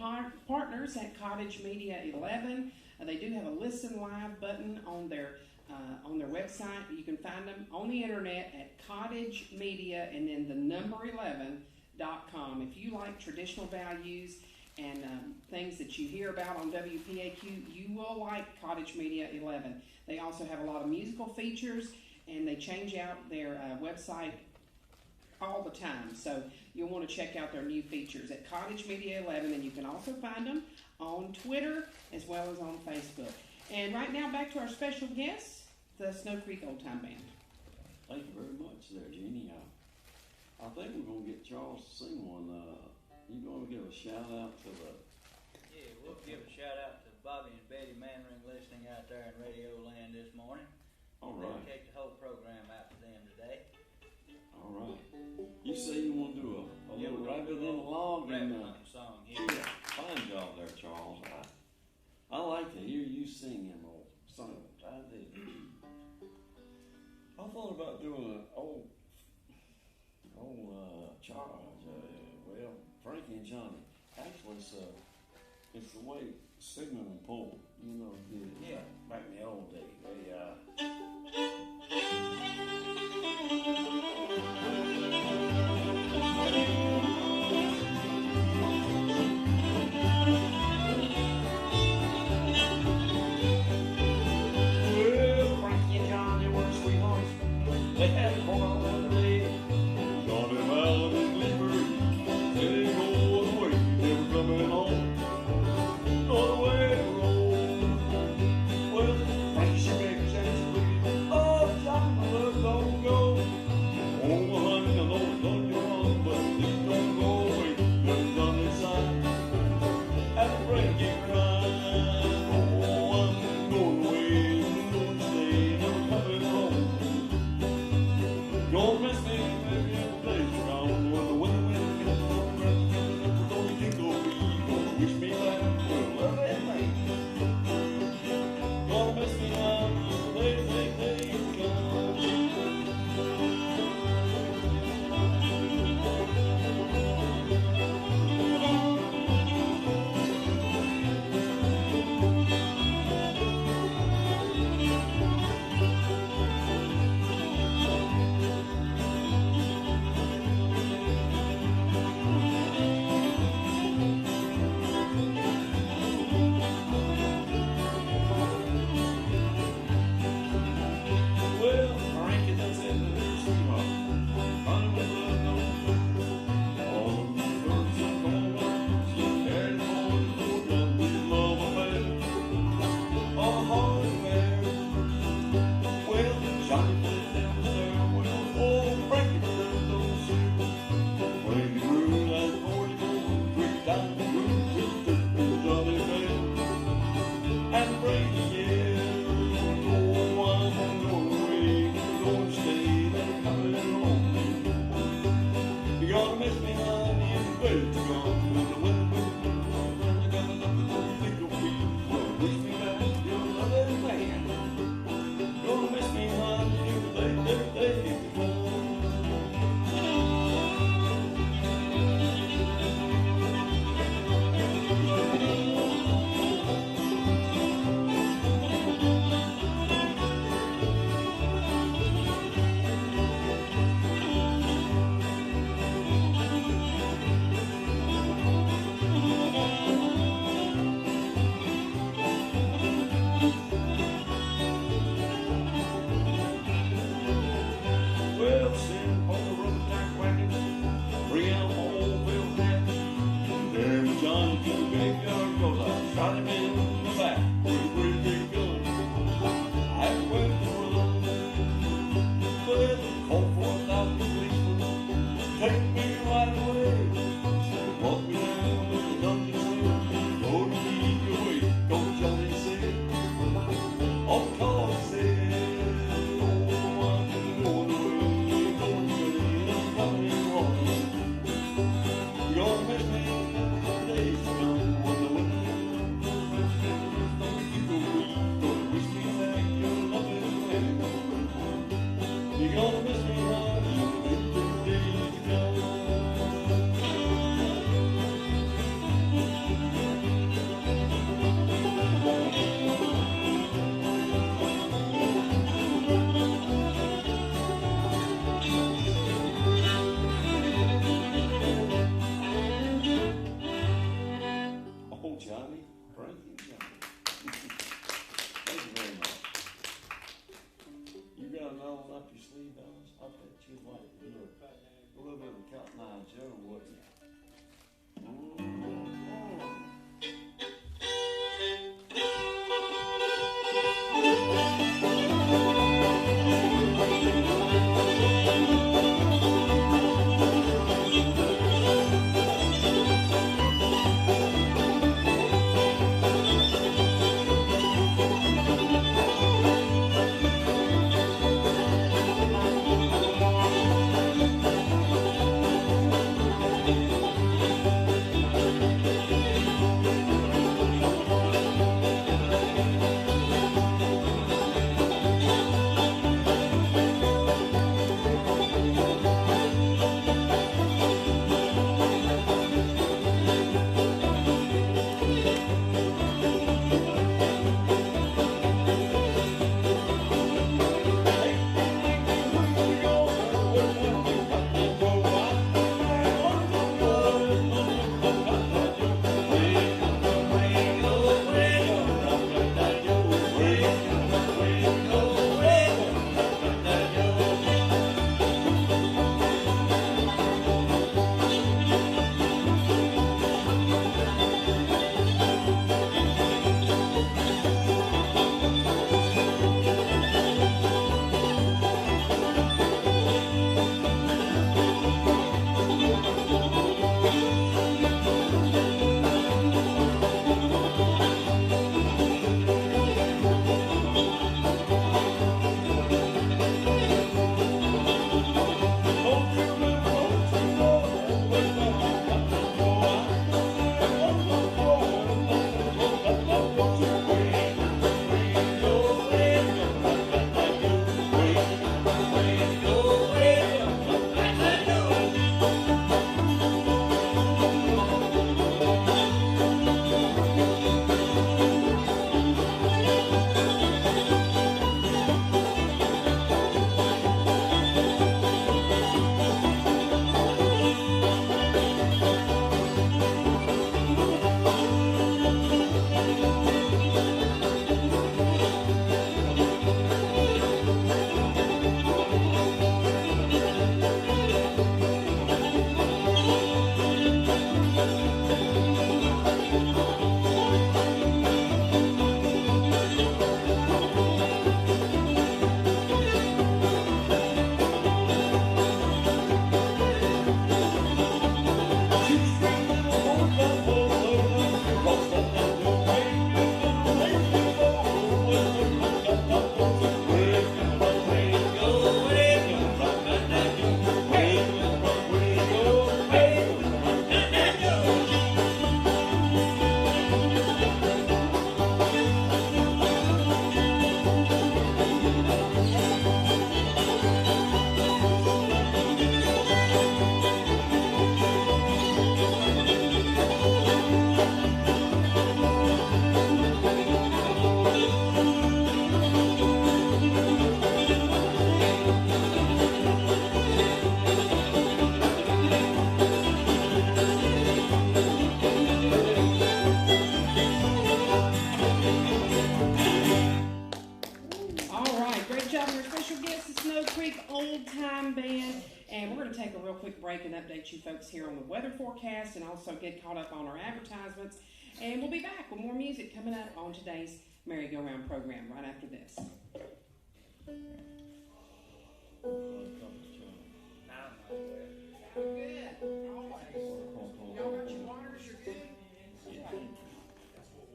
partners at Cottage Media 11. They do have a listen live button on their website. You can find them on the internet at Cottage Media and then the number 11.com. If you like traditional values and things that you hear about on WPAQ, you will like Cottage Media 11. They also have a lot of musical features, and they change out their website all the time. So you'll want to check out their new features at Cottage Media 11, and you can also find them on Twitter as well as on Facebook. And right now, back to our special guests, the Snow Creek Old Time Band.
Thank you very much there, Jeannie. I think we're going to get Charles to sing one. You going to give a shout out to the...
Yeah, we'll give a shout out to Bobby and Betty Manring listening out there in Radio Land this morning.
All right.
Dedicate the whole program out to them today.
All right. You say you want to do a little rabbit in the log and
song
yeah, fine job there, Charles. I like to hear you sing them old songs. I did. I thought about doing an old Charles. Well, Frankie and Johnny. Actually, it's the way Sigmund and Paul, you know, did it.
Yeah.
Back in the old days. Well, Frankie and Johnny were sweethearts. They had a quarrel the other day. Johnny Mallon and Gleaver, they ain't going away. They were coming home. On the way to roll. Well, Frankie should make a chance to leave. Oh, Johnny, my love, don't go. Oh, honey, I know it's done you wrong, but please don't go away. Just on this side. At the break, you crying. Oh, I'm going away. I'm going to stay. Never coming home. Don't miss me, baby, every day's around. When the winter wind comes over, we're gonna think of me. Gonna wish me back to love and light. Gonna miss me now, days come. with Cotton Eye Joe, wouldn't you?
break and update you folks here on the weather forecast and also get caught up on our advertisements. And we'll be back with more music coming up on today's merry-go-round program right after this.
Good, always. Y'all got your waters, you're good?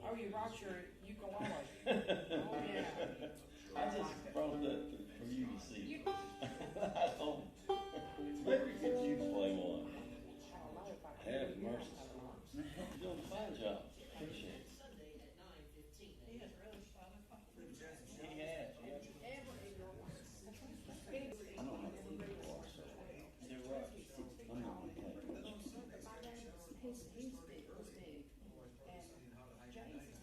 Oh, you brought your ukulele. Oh, yeah.
I just brought that for you to see. I told maybe get you to play one. Have mercy. You're doing a fine job. Appreciate it.
He has really started off.
He has, yeah.
I don't have to do the water, so
Do what?
I'm not gonna take it.
He's big. And James,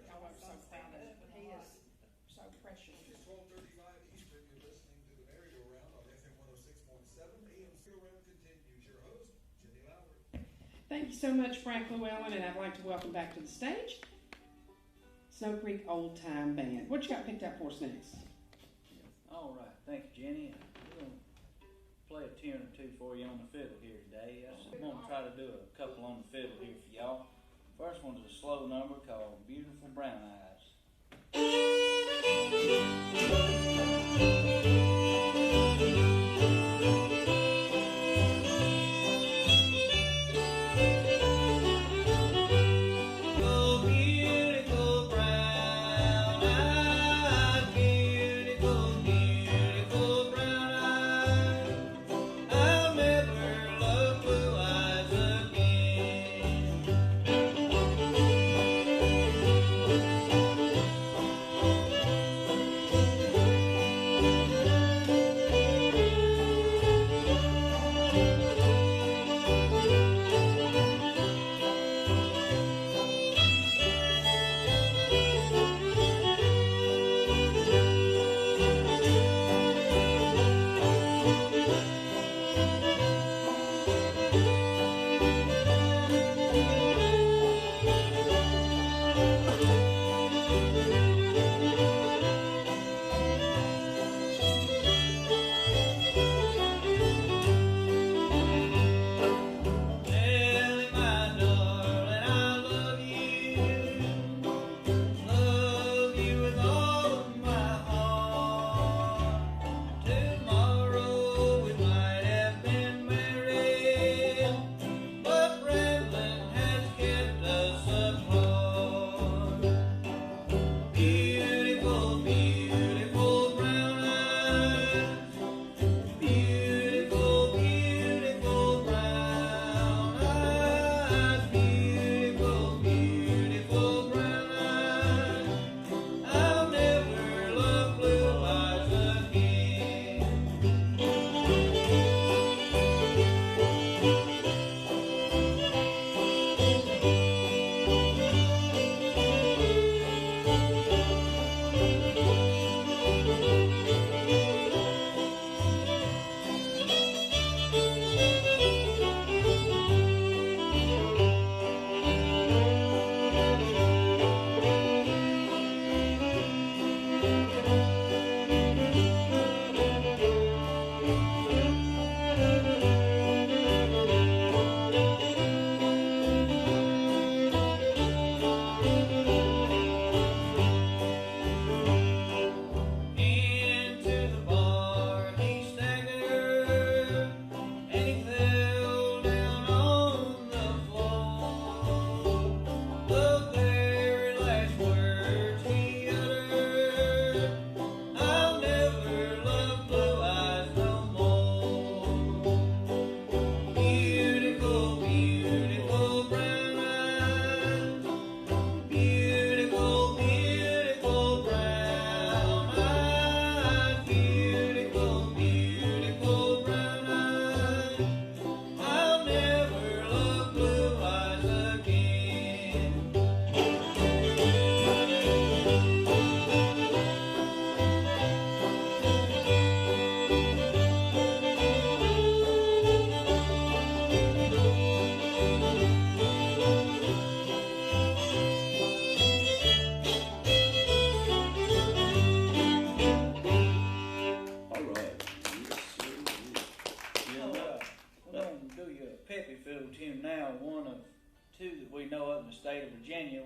y'all are so proud of it, but he is so precious.
12:35 Eastern, you're listening to the merry-go-round on FM 106.7. AM Go-Round continues. Your host, Jenny Lowry.
Thank you so much, Frank Llewellyn, and I'd like to welcome back to the stage Snow Creek Old Time Band. What you got picked up for us next?
All right, thank you, Jenny. We're going to play a tune or two for you on the fiddle here today. I'm going to try to do a couple on the fiddle here for y'all. First one's a slow number called Beautiful Brown Eyes.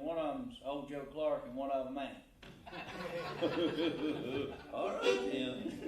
One of them's old Joe Clark and one of them ain't.
All right, then.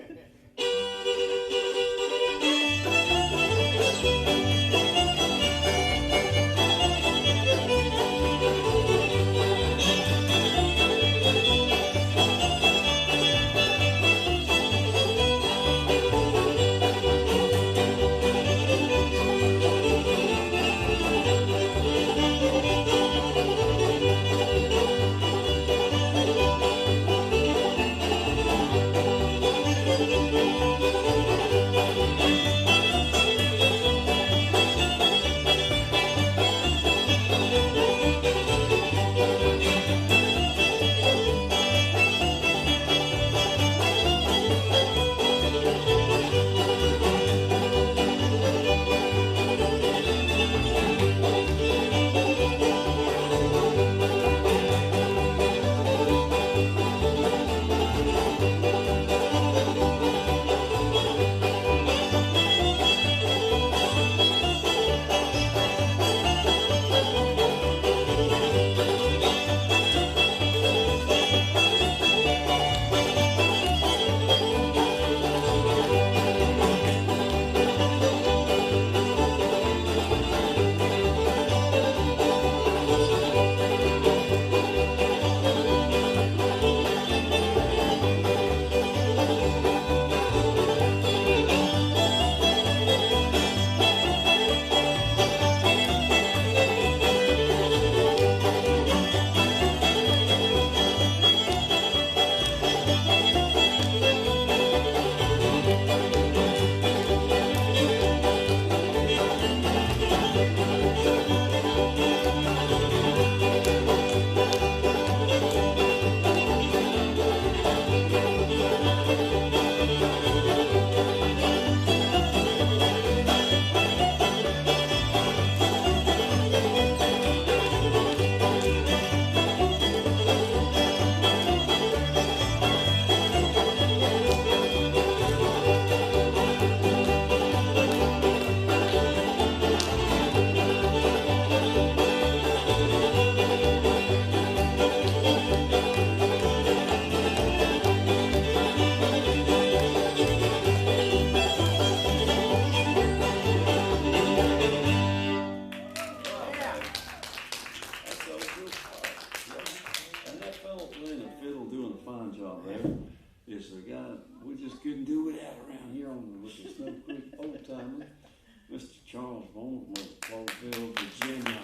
Mr. Charles Bowman from Clarksville, Virginia.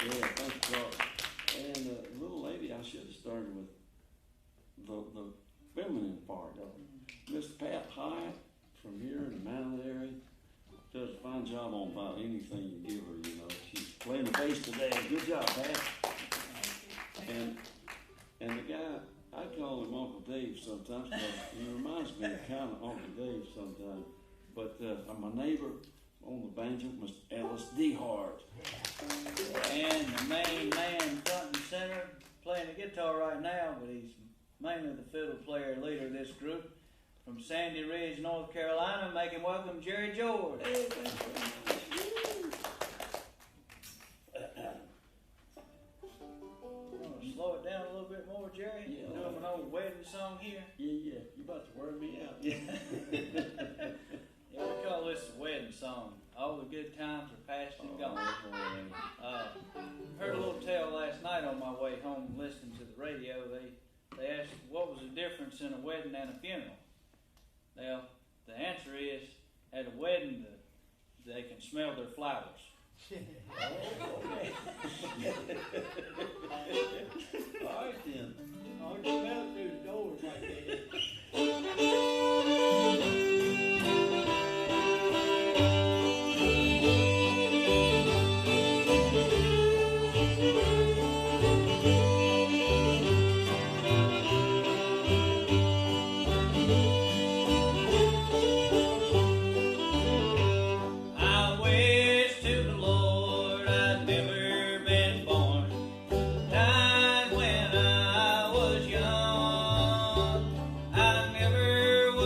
Yeah, thanks, Charles. And the little lady, I should have started with the feminine part of it. Miss Pat Hyatt from here in the Mount area does a fine job on about anything you give her, you know. She's playing the bass today. Good job, Pat. And the guy, I call him Uncle Dave sometimes because he reminds me of kind of Uncle Dave sometimes. But my neighbor on the banjo, Mr. Ellis D. Hart.
And the main man front and center playing the guitar right now, but he's mainly the fiddle player leader of this group. From Sandy Ridge, North Carolina, make him welcome Jerry George.
Hey, thanks very much.
Slow it down a little bit more, Jerry.
Yeah.
Do him an old wedding song here.
Yeah, you about to wear me out.
Yeah, we call this a wedding song. All the good times are past and gone. Heard a little tale last night on my way home listening to the radio. They asked what was the difference in a wedding and a funeral. Well, the answer is at a wedding they can smell their flowers.
All right then.
I'll just smell it through the doors like that.
I wish to the Lord I'd never been born. Died when I was young. I never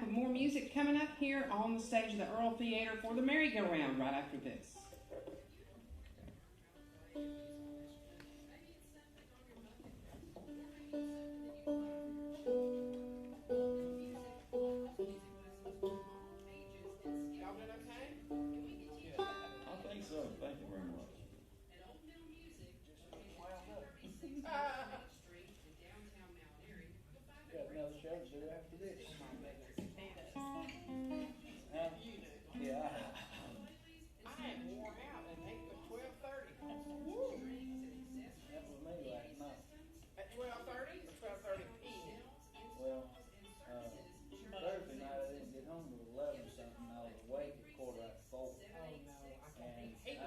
back with more music coming up here on the stage of the Earl Theater for the merry-go-round right after this.
Y'all doing okay?
I think so, thank you very much.
Got another show to do after this. Huh? Yeah.
I am worn out and it was 12:30.
That was me last night.
At 12:30 or 12:30 p.m.
Well, Thursday night I didn't get home till 11 something. I was awake at 4:45.
Oh no, I
And I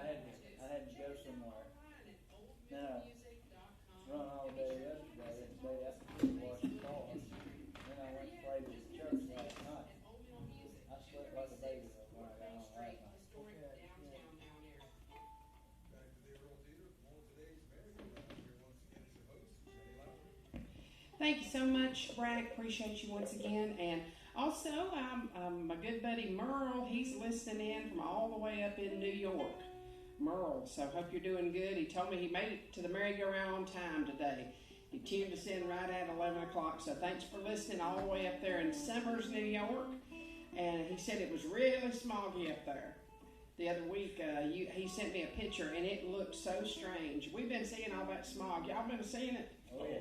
had to go somewhere. Then I run all day yesterday and stayed out to wash the car. Then I went and played at church last night. I slept like a baby when I got home last night.
Back to the Earl Theater for more of today's merry-go-round. Here once again is your host, Jenny Lowry.
Thank you so much, Brad. Appreciate you once again. And also, my good buddy Merle, he's listening in from all the way up in New York. Merle, so hope you're doing good. He told me he made it to the merry-go-round on time today. He tuned us in right at 11 o'clock, so thanks for listening all the way up there in Summers, New York. And he said it was really smoggy up there. The other week, he sent me a picture, and it looked so strange. We've been seeing all that smog. Y'all been seeing it?
Oh, yeah.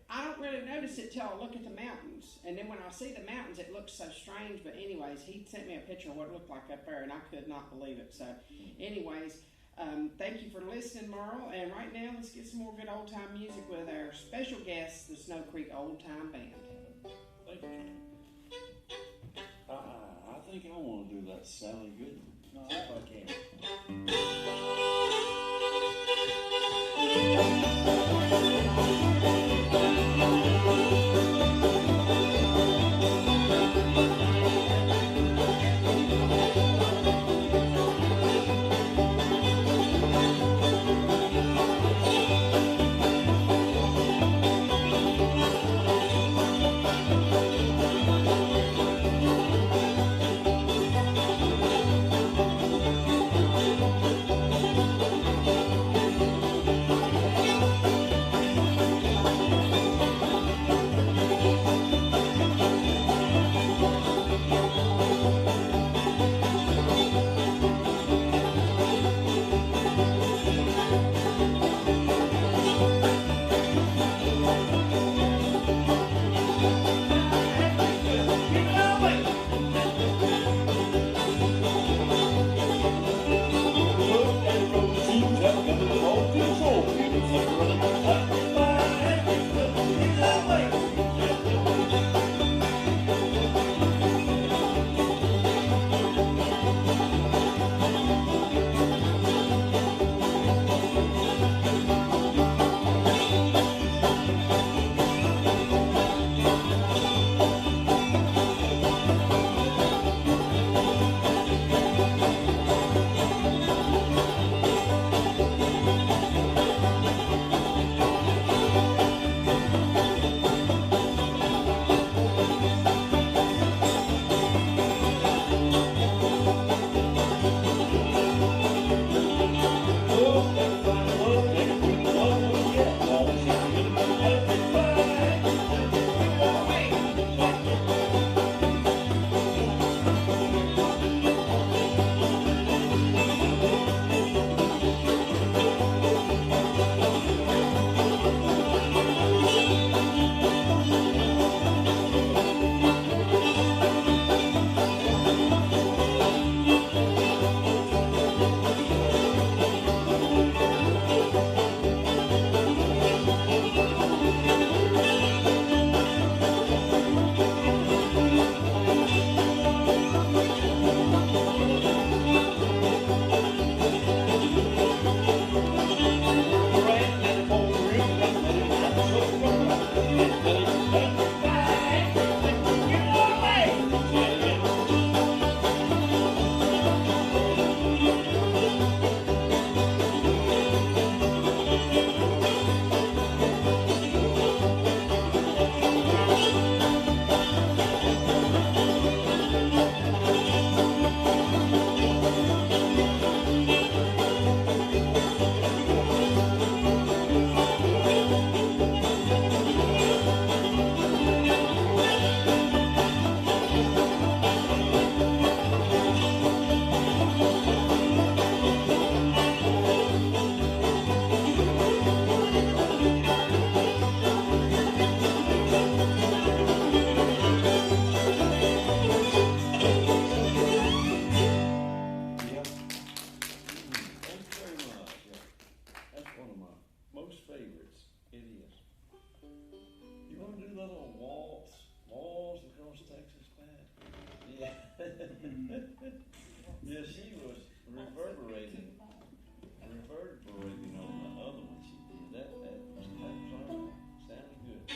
I don't really notice it till I look at the mountains. And then when I see the mountains, it looks so strange. But anyways, he sent me a picture of what it looked like up there, and I could not believe it. So anyways, thank you for listening, Merle. And right now, let's get some more good old-time music with our special guest, the Snow Creek Old Time Band.
Thank you. I think I want to do that Sally Goodman.
No, if I can.
Thank
Yeah, she was reverberating on the other one she did. That was all right. Sounded good.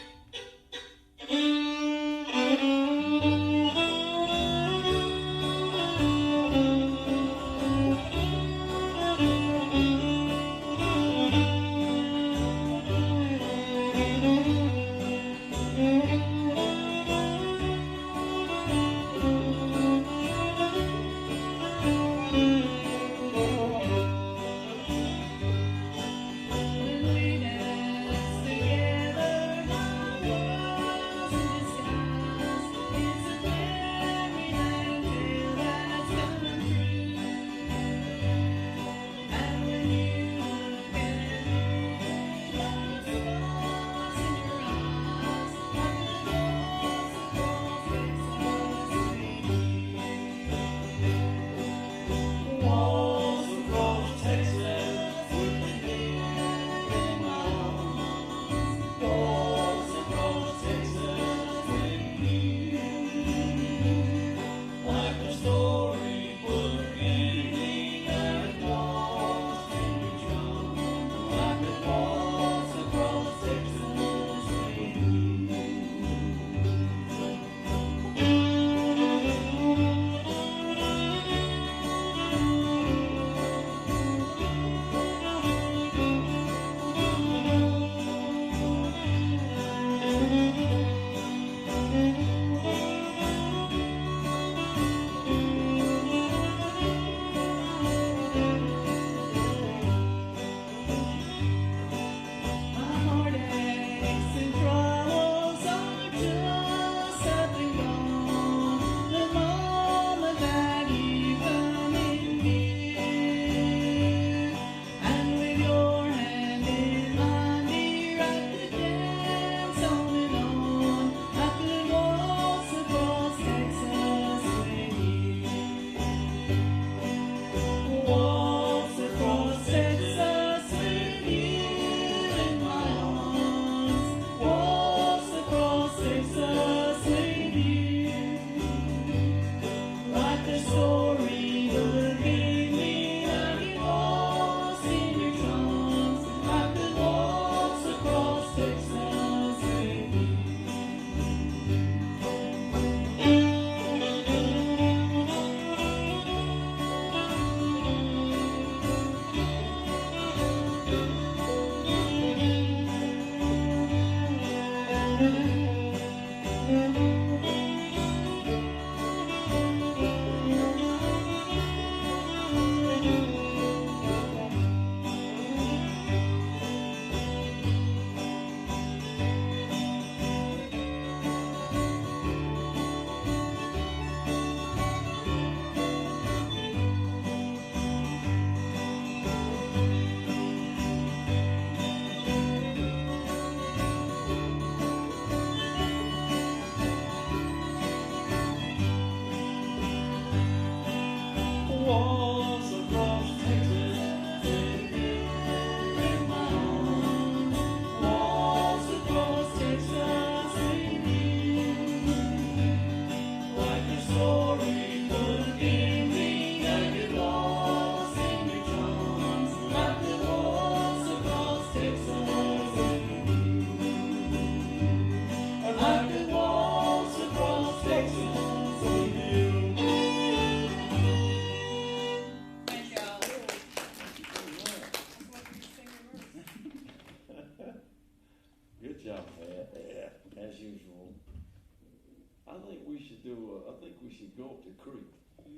We should go up the creek.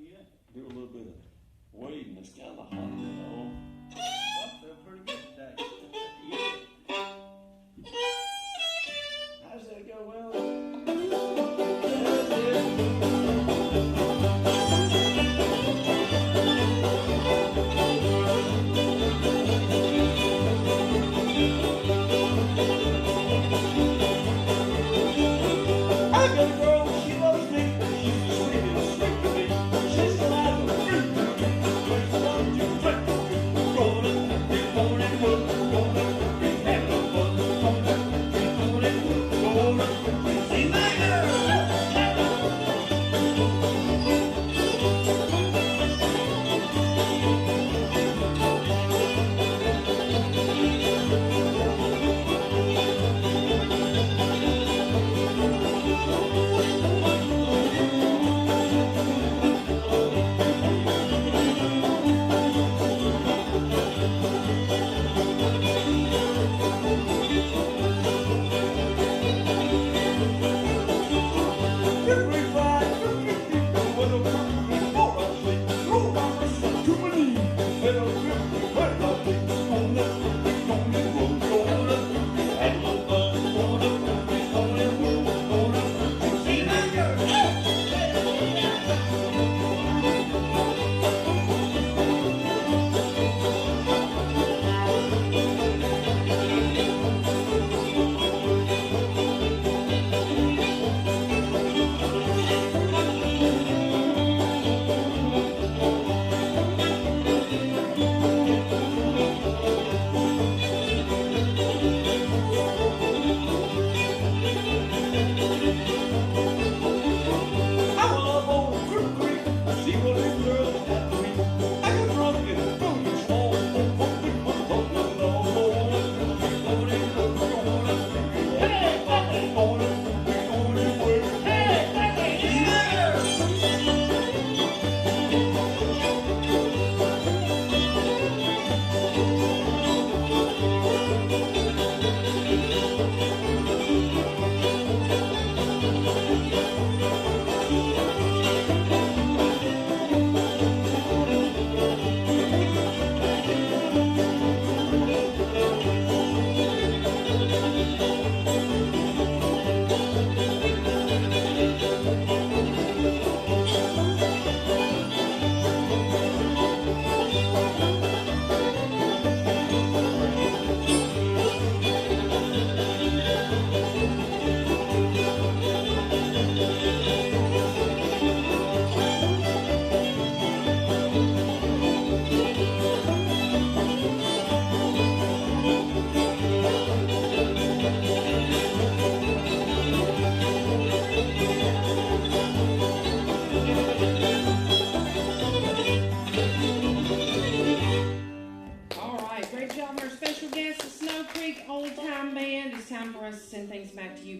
Yeah.
Do a little bit of wading. It's kind of hot, you know.
I feel pretty good today.
How's that go, Well?
I got a girl, she loves me. She's sweet and sweet to me. She's alive and free to me. When it's time to drink, going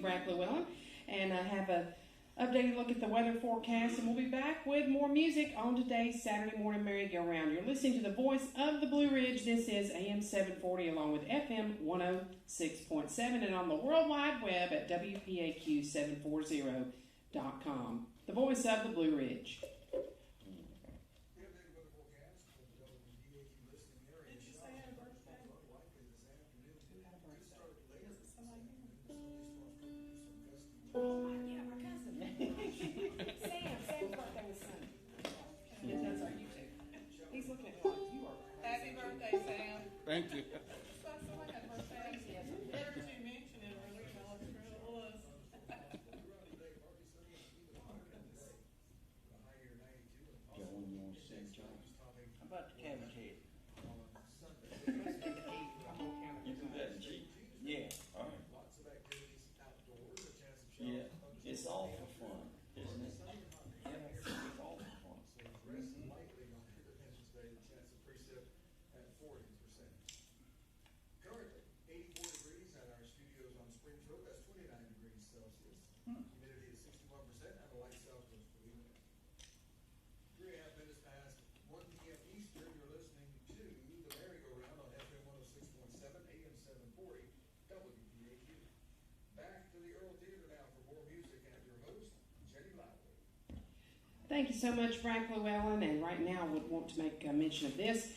Brad Llewellyn, and have a updated look at the weather forecast, and we'll be back with more music on today's Saturday morning merry-go-round. You're listening to the voice of the Blue Ridge. This is AM 740 along with FM 106.7 and on the World Wide Web at WPAQ740.com. The voice of the Blue Ridge.
The updated weather forecast for the WPAQ listening area.
Did you say I had a birthday?
Likely this afternoon.
Who had a
Could
birthday?
start later.
Is it somebody here?
Yeah,
My cousin. Sam's birthday was Sunday. And that's our YouTube. He's looking at me like you are.
Happy birthday, Sam.
Thank you.
Someone had a birthday. Better to mention it, or we know how true it was.
Joan, you want to sing, Joan?
How about the cabbage head?
You do that in Jeep?
Yeah.
All right.
Lots of activities outdoors, a chance of
Yeah, it's all for fun, isn't it?
Yep.
It's all for fun.
rest lightly on Independence Day, the chance of precip at 40%. Currently, 84 degrees at our studios on Springs Road, that's 29 degrees Celsius. Humidity is 61% and a light southwest wind. 3.5 minutes past 1 p.m. Eastern, you're listening to the merry-go-round on FM 106.7, AM 740, WPAQ. Back to the Earl Theater now for more music and your host, Jenny Lively.
Thank you so much, Frank Llewellyn. And right now, I would want to make a mention of this.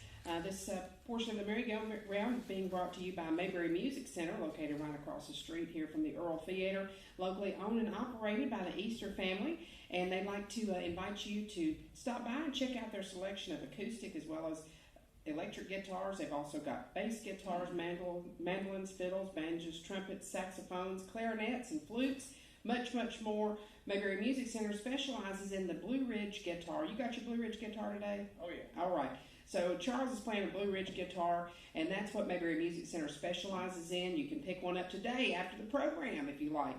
This portion of the merry-go-round is being brought to you by Mayberry Music Center, located right across the street here from the Earl Theater, locally owned and operated by the Easter family. And they'd like to invite you to stop by and check out their selection of acoustic as well as electric guitars. They've also got bass guitars, mandolins, fiddles, banjos, trumpets, saxophones, clarinets, and flutes. Much, much more. Mayberry Music Center specializes in the Blue Ridge guitar. You got your Blue Ridge guitar today?
Oh yeah.
All right. So Charles is playing a Blue Ridge guitar, and that's what Mayberry Music Center specializes in. You can pick one up today after the program if you like.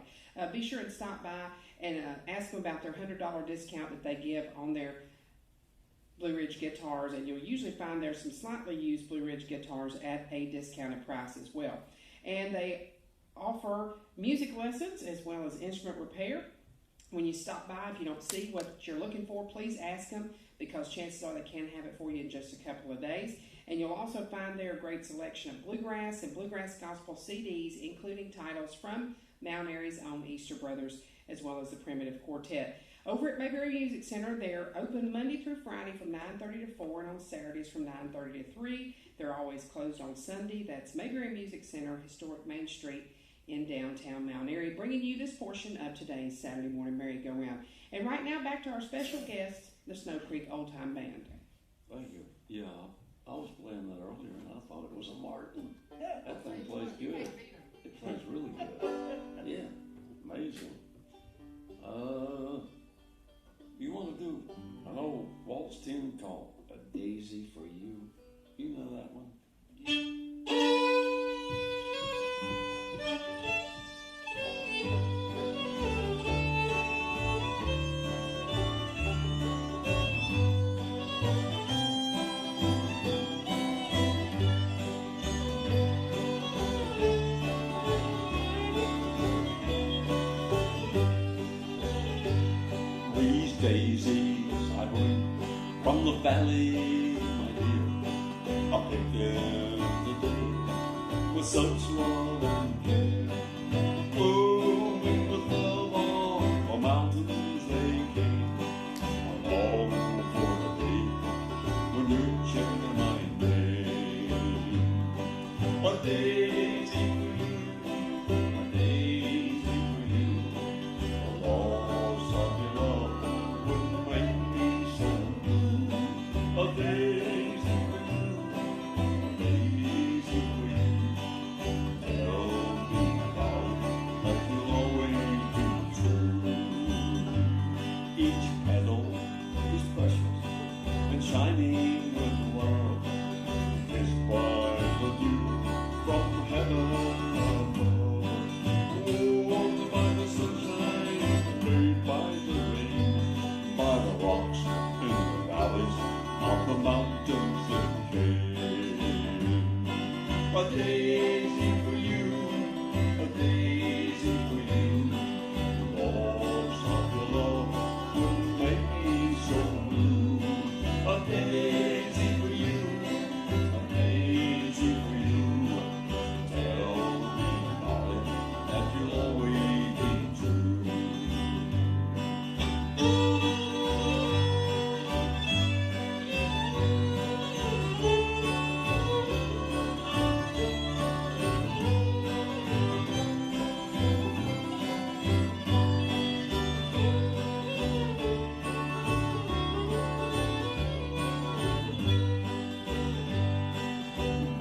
Be sure and stop by and ask them about their $100 discount that they give on their Blue Ridge guitars, and you'll usually find there's some slightly used Blue Ridge guitars at a discounted price as well. And they offer music lessons as well as instrument repair. When you stop by, if you don't see what you're looking for, please ask them, because chances are they can have it for you in just a couple of days. And you'll also find there a great selection of bluegrass and bluegrass gospel CDs, including titles from Mount Airy's own Easter Brothers, as well as the Primitive Quartet. Over at Mayberry Music Center, they're open Monday through Friday from 9:30 to 4, and on Saturdays from 9:30 to 3. They're always closed on Sunday. That's Mayberry Music Center, historic Main Street in downtown Mount Airy, bringing you this portion of today's Saturday morning merry-go-round. And right now, back to our special guest, the Snow Creek Old Time Band.
Thank you. Yeah, I was playing that earlier and I thought it was a Martin. That thing plays good. It plays really good. Yeah, amazing. You want to do an old waltz tune called A Daisy for You? You know that one? Daisies I bring from the valley, my dear, I pick them today with such love and care. Blooming with love on the mountains they came. I long for the day when you're chanting my name. A daisy for you, a daisy for you, a lost of your love. A daisy for you, a daisy for you. Tell me about that will always be true. Each petal is precious and shining with love, kissed by the dew from heaven above. Warmed by the sunshine, made by the rain, by the rocks in the valleys of the mountains that came. A daisy for you, a daisy for you.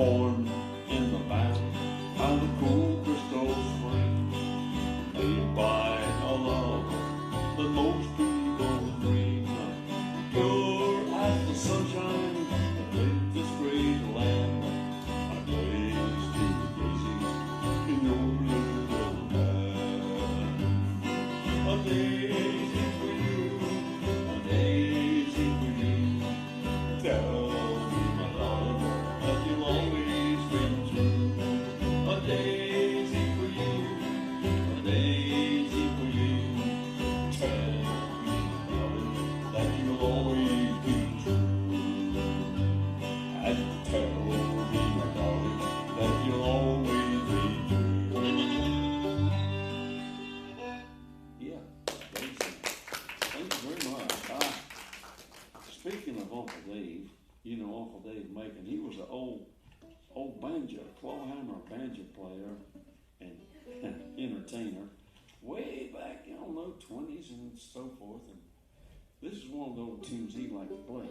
born in the valley by the cool crystal spring, made by a love that most people dream of. Pure as the sunshine that lit this great land, I gaze to the daisies in your little hand. A daisy for you, a daisy for you. Tell me, my darling, that you'll always be true. A daisy for you, a daisy for you. Tell me, my darling, that you'll always be true. And tell me, my darling, that you'll always be true. Yeah, Daisy. Thank you very much. Speaking of Uncle Dave, you know Uncle Dave Macon, he was an old banjo, clawhammer banjo player and entertainer way back, I don't know, 20s and so forth. And this is one of the old tunes he liked to play.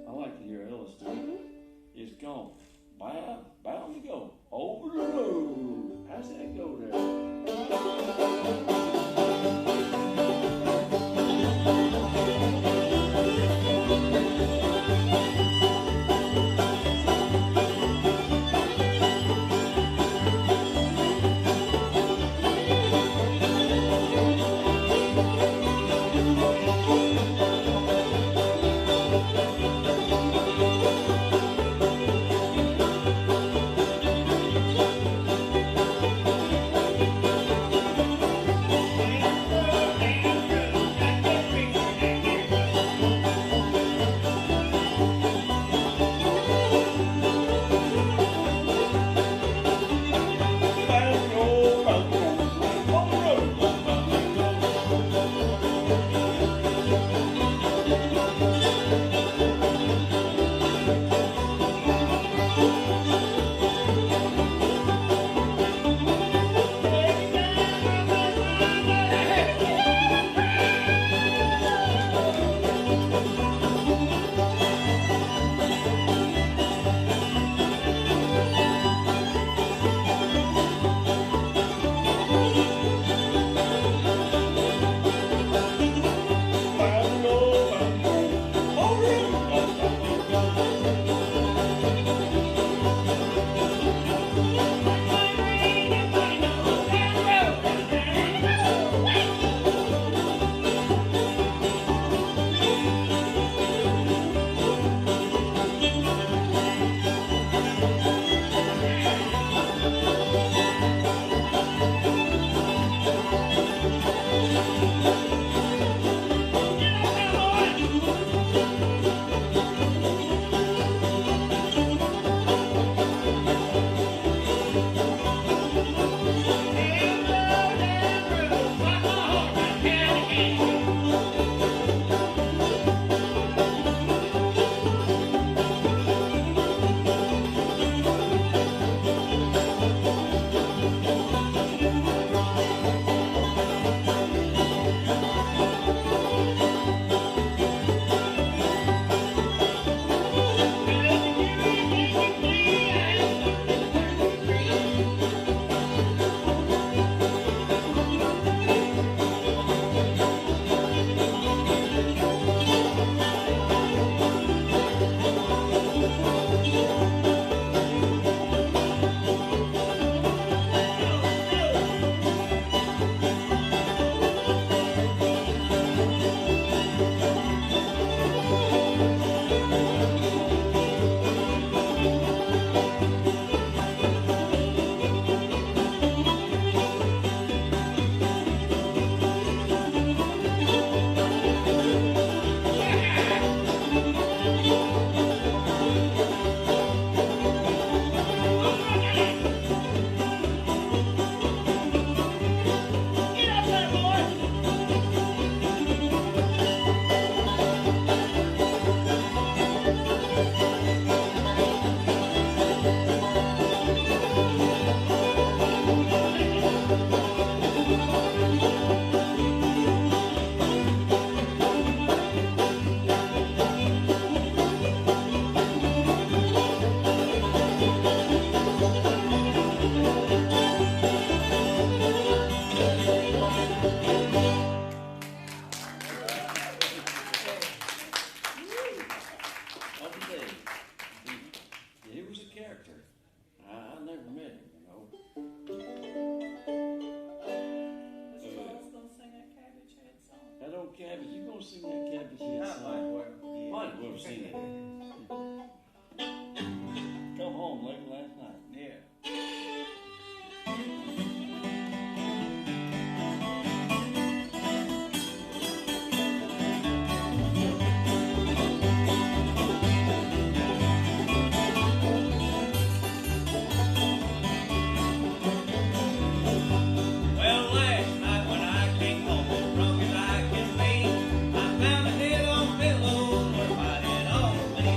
I like to hear Ellis do it. It's called Bound to Go Over the Road. How's that go there? might as well have seen it. Come home late last night.
Yeah.
Well, last night when I came home, drunk as I could be, I found a dead on pillow where I had all been.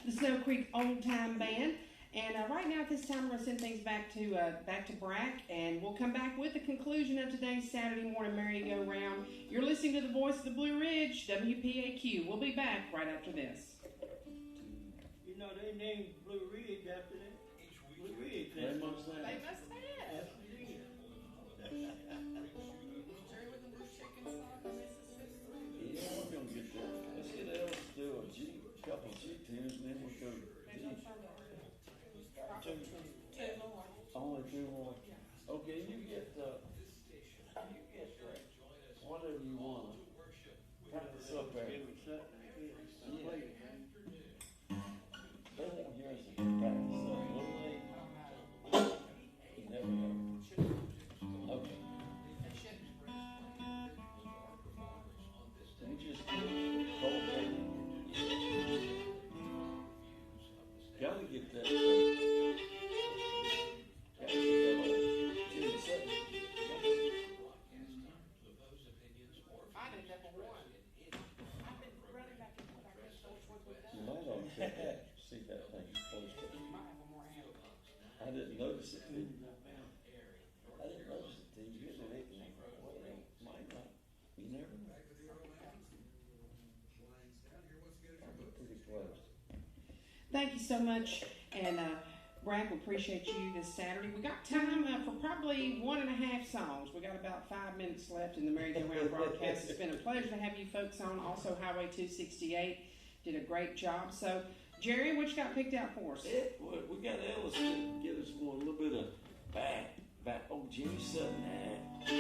the Snow Creek Old Time Band. And right now at this time, we're going to send things back to Brack, and we'll come back with the conclusion of today's Saturday morning merry-go-round. You're listening to the voice of the Blue Ridge, WPAQ. We'll be back right after this.
You know, they named Blue Ridge after that. Blue Ridge.
They must have.
They must have.
That's what it is.
Jerry with the blue chicken song from Mississippi.
Yeah, we're gonna get that. Let's get Ellis to do a couple G tunes, and then we'll go G.
Two more.
Only two more. Okay, you get whatever you want. Cut this up there.
Give me something to hear.
Yeah.
Play it, man.
They won't hear us if we practice up, will they? You never know. Okay. We just cold baby. Gotta get that. Gotta get that old Jimmy Sutton.
I did number one. I've been running back and forth. I guess those ones we've
You
done.
might ought to check that, see that thing close to it.
Might have one more hand.
I didn't notice it, did you? I didn't notice it till you get it, well, it might not, you never know.
Back to the old mountains. Lines down here, once again, if you're
Pretty close.
Thank you so much, and Brad, we appreciate you this Saturday. We got time for probably 1.5 songs. We got about 5 minutes left in the merry-go-round broadcast. It's been a pleasure to have you folks on. Also, Highway 268 did a great job. So, Jerry, what you got picked out for us?
We got Ellis to get us more, a little bit of back, old Jimmy Sutton act.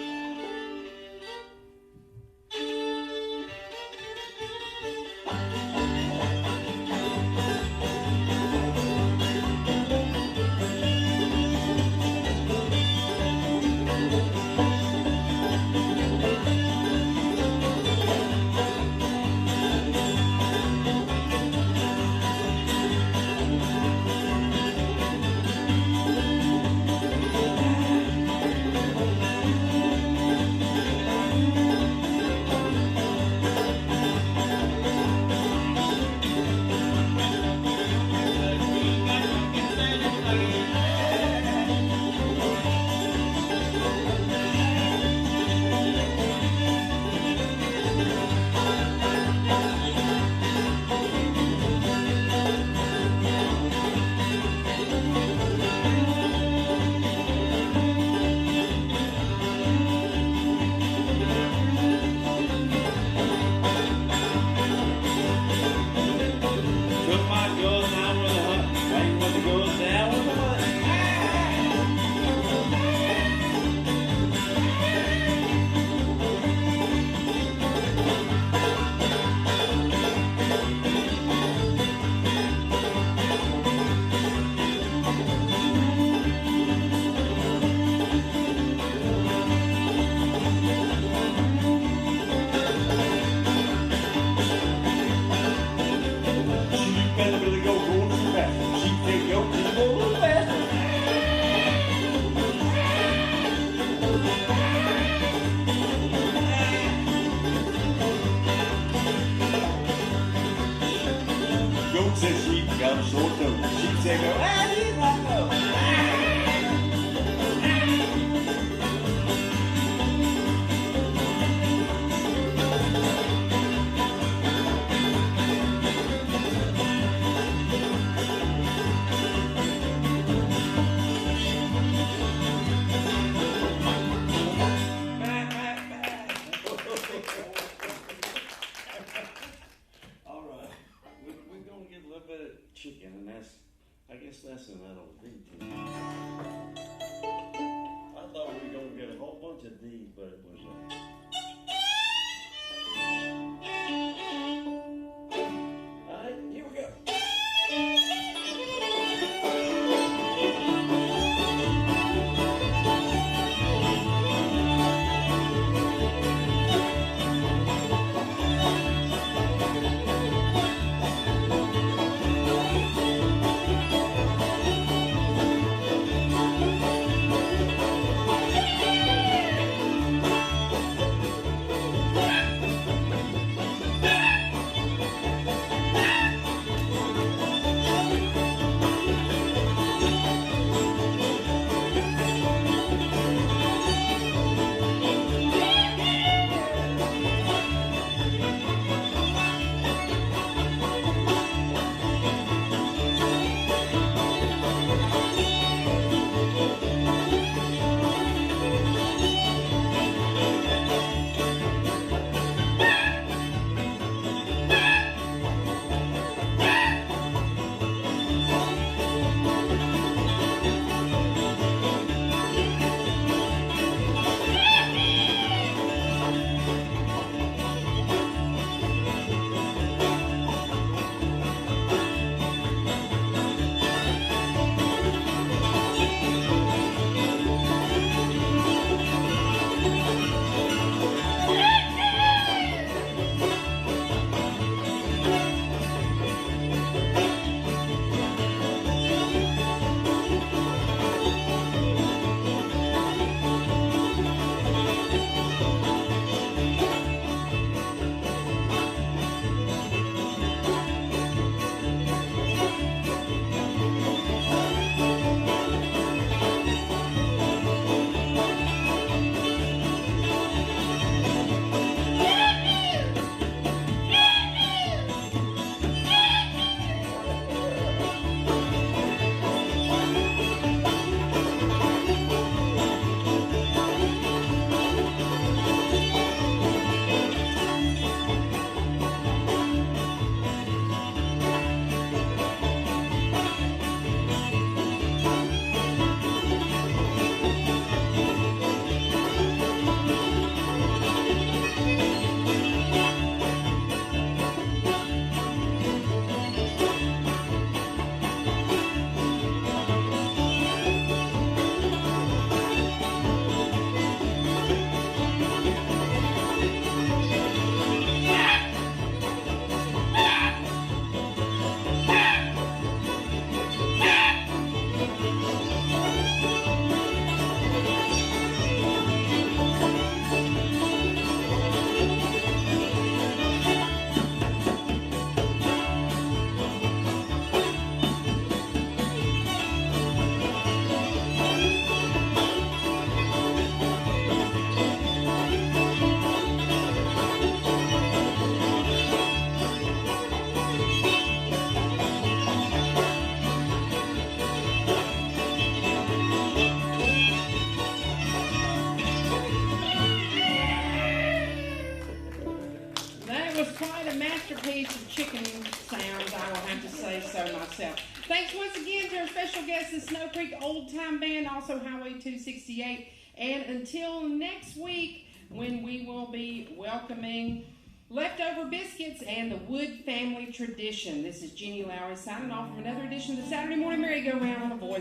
chicken sounds, I will have to say so myself. Thanks once again to our special guest, the Snow Creek Old Time Band, also Highway 268. And until next week, when we will be welcoming Leftover Biscuits and the Wood Family Tradition. This is Jeannie Lowry signing off from another edition of the Saturday Morning Merry-Go-Round on the Voice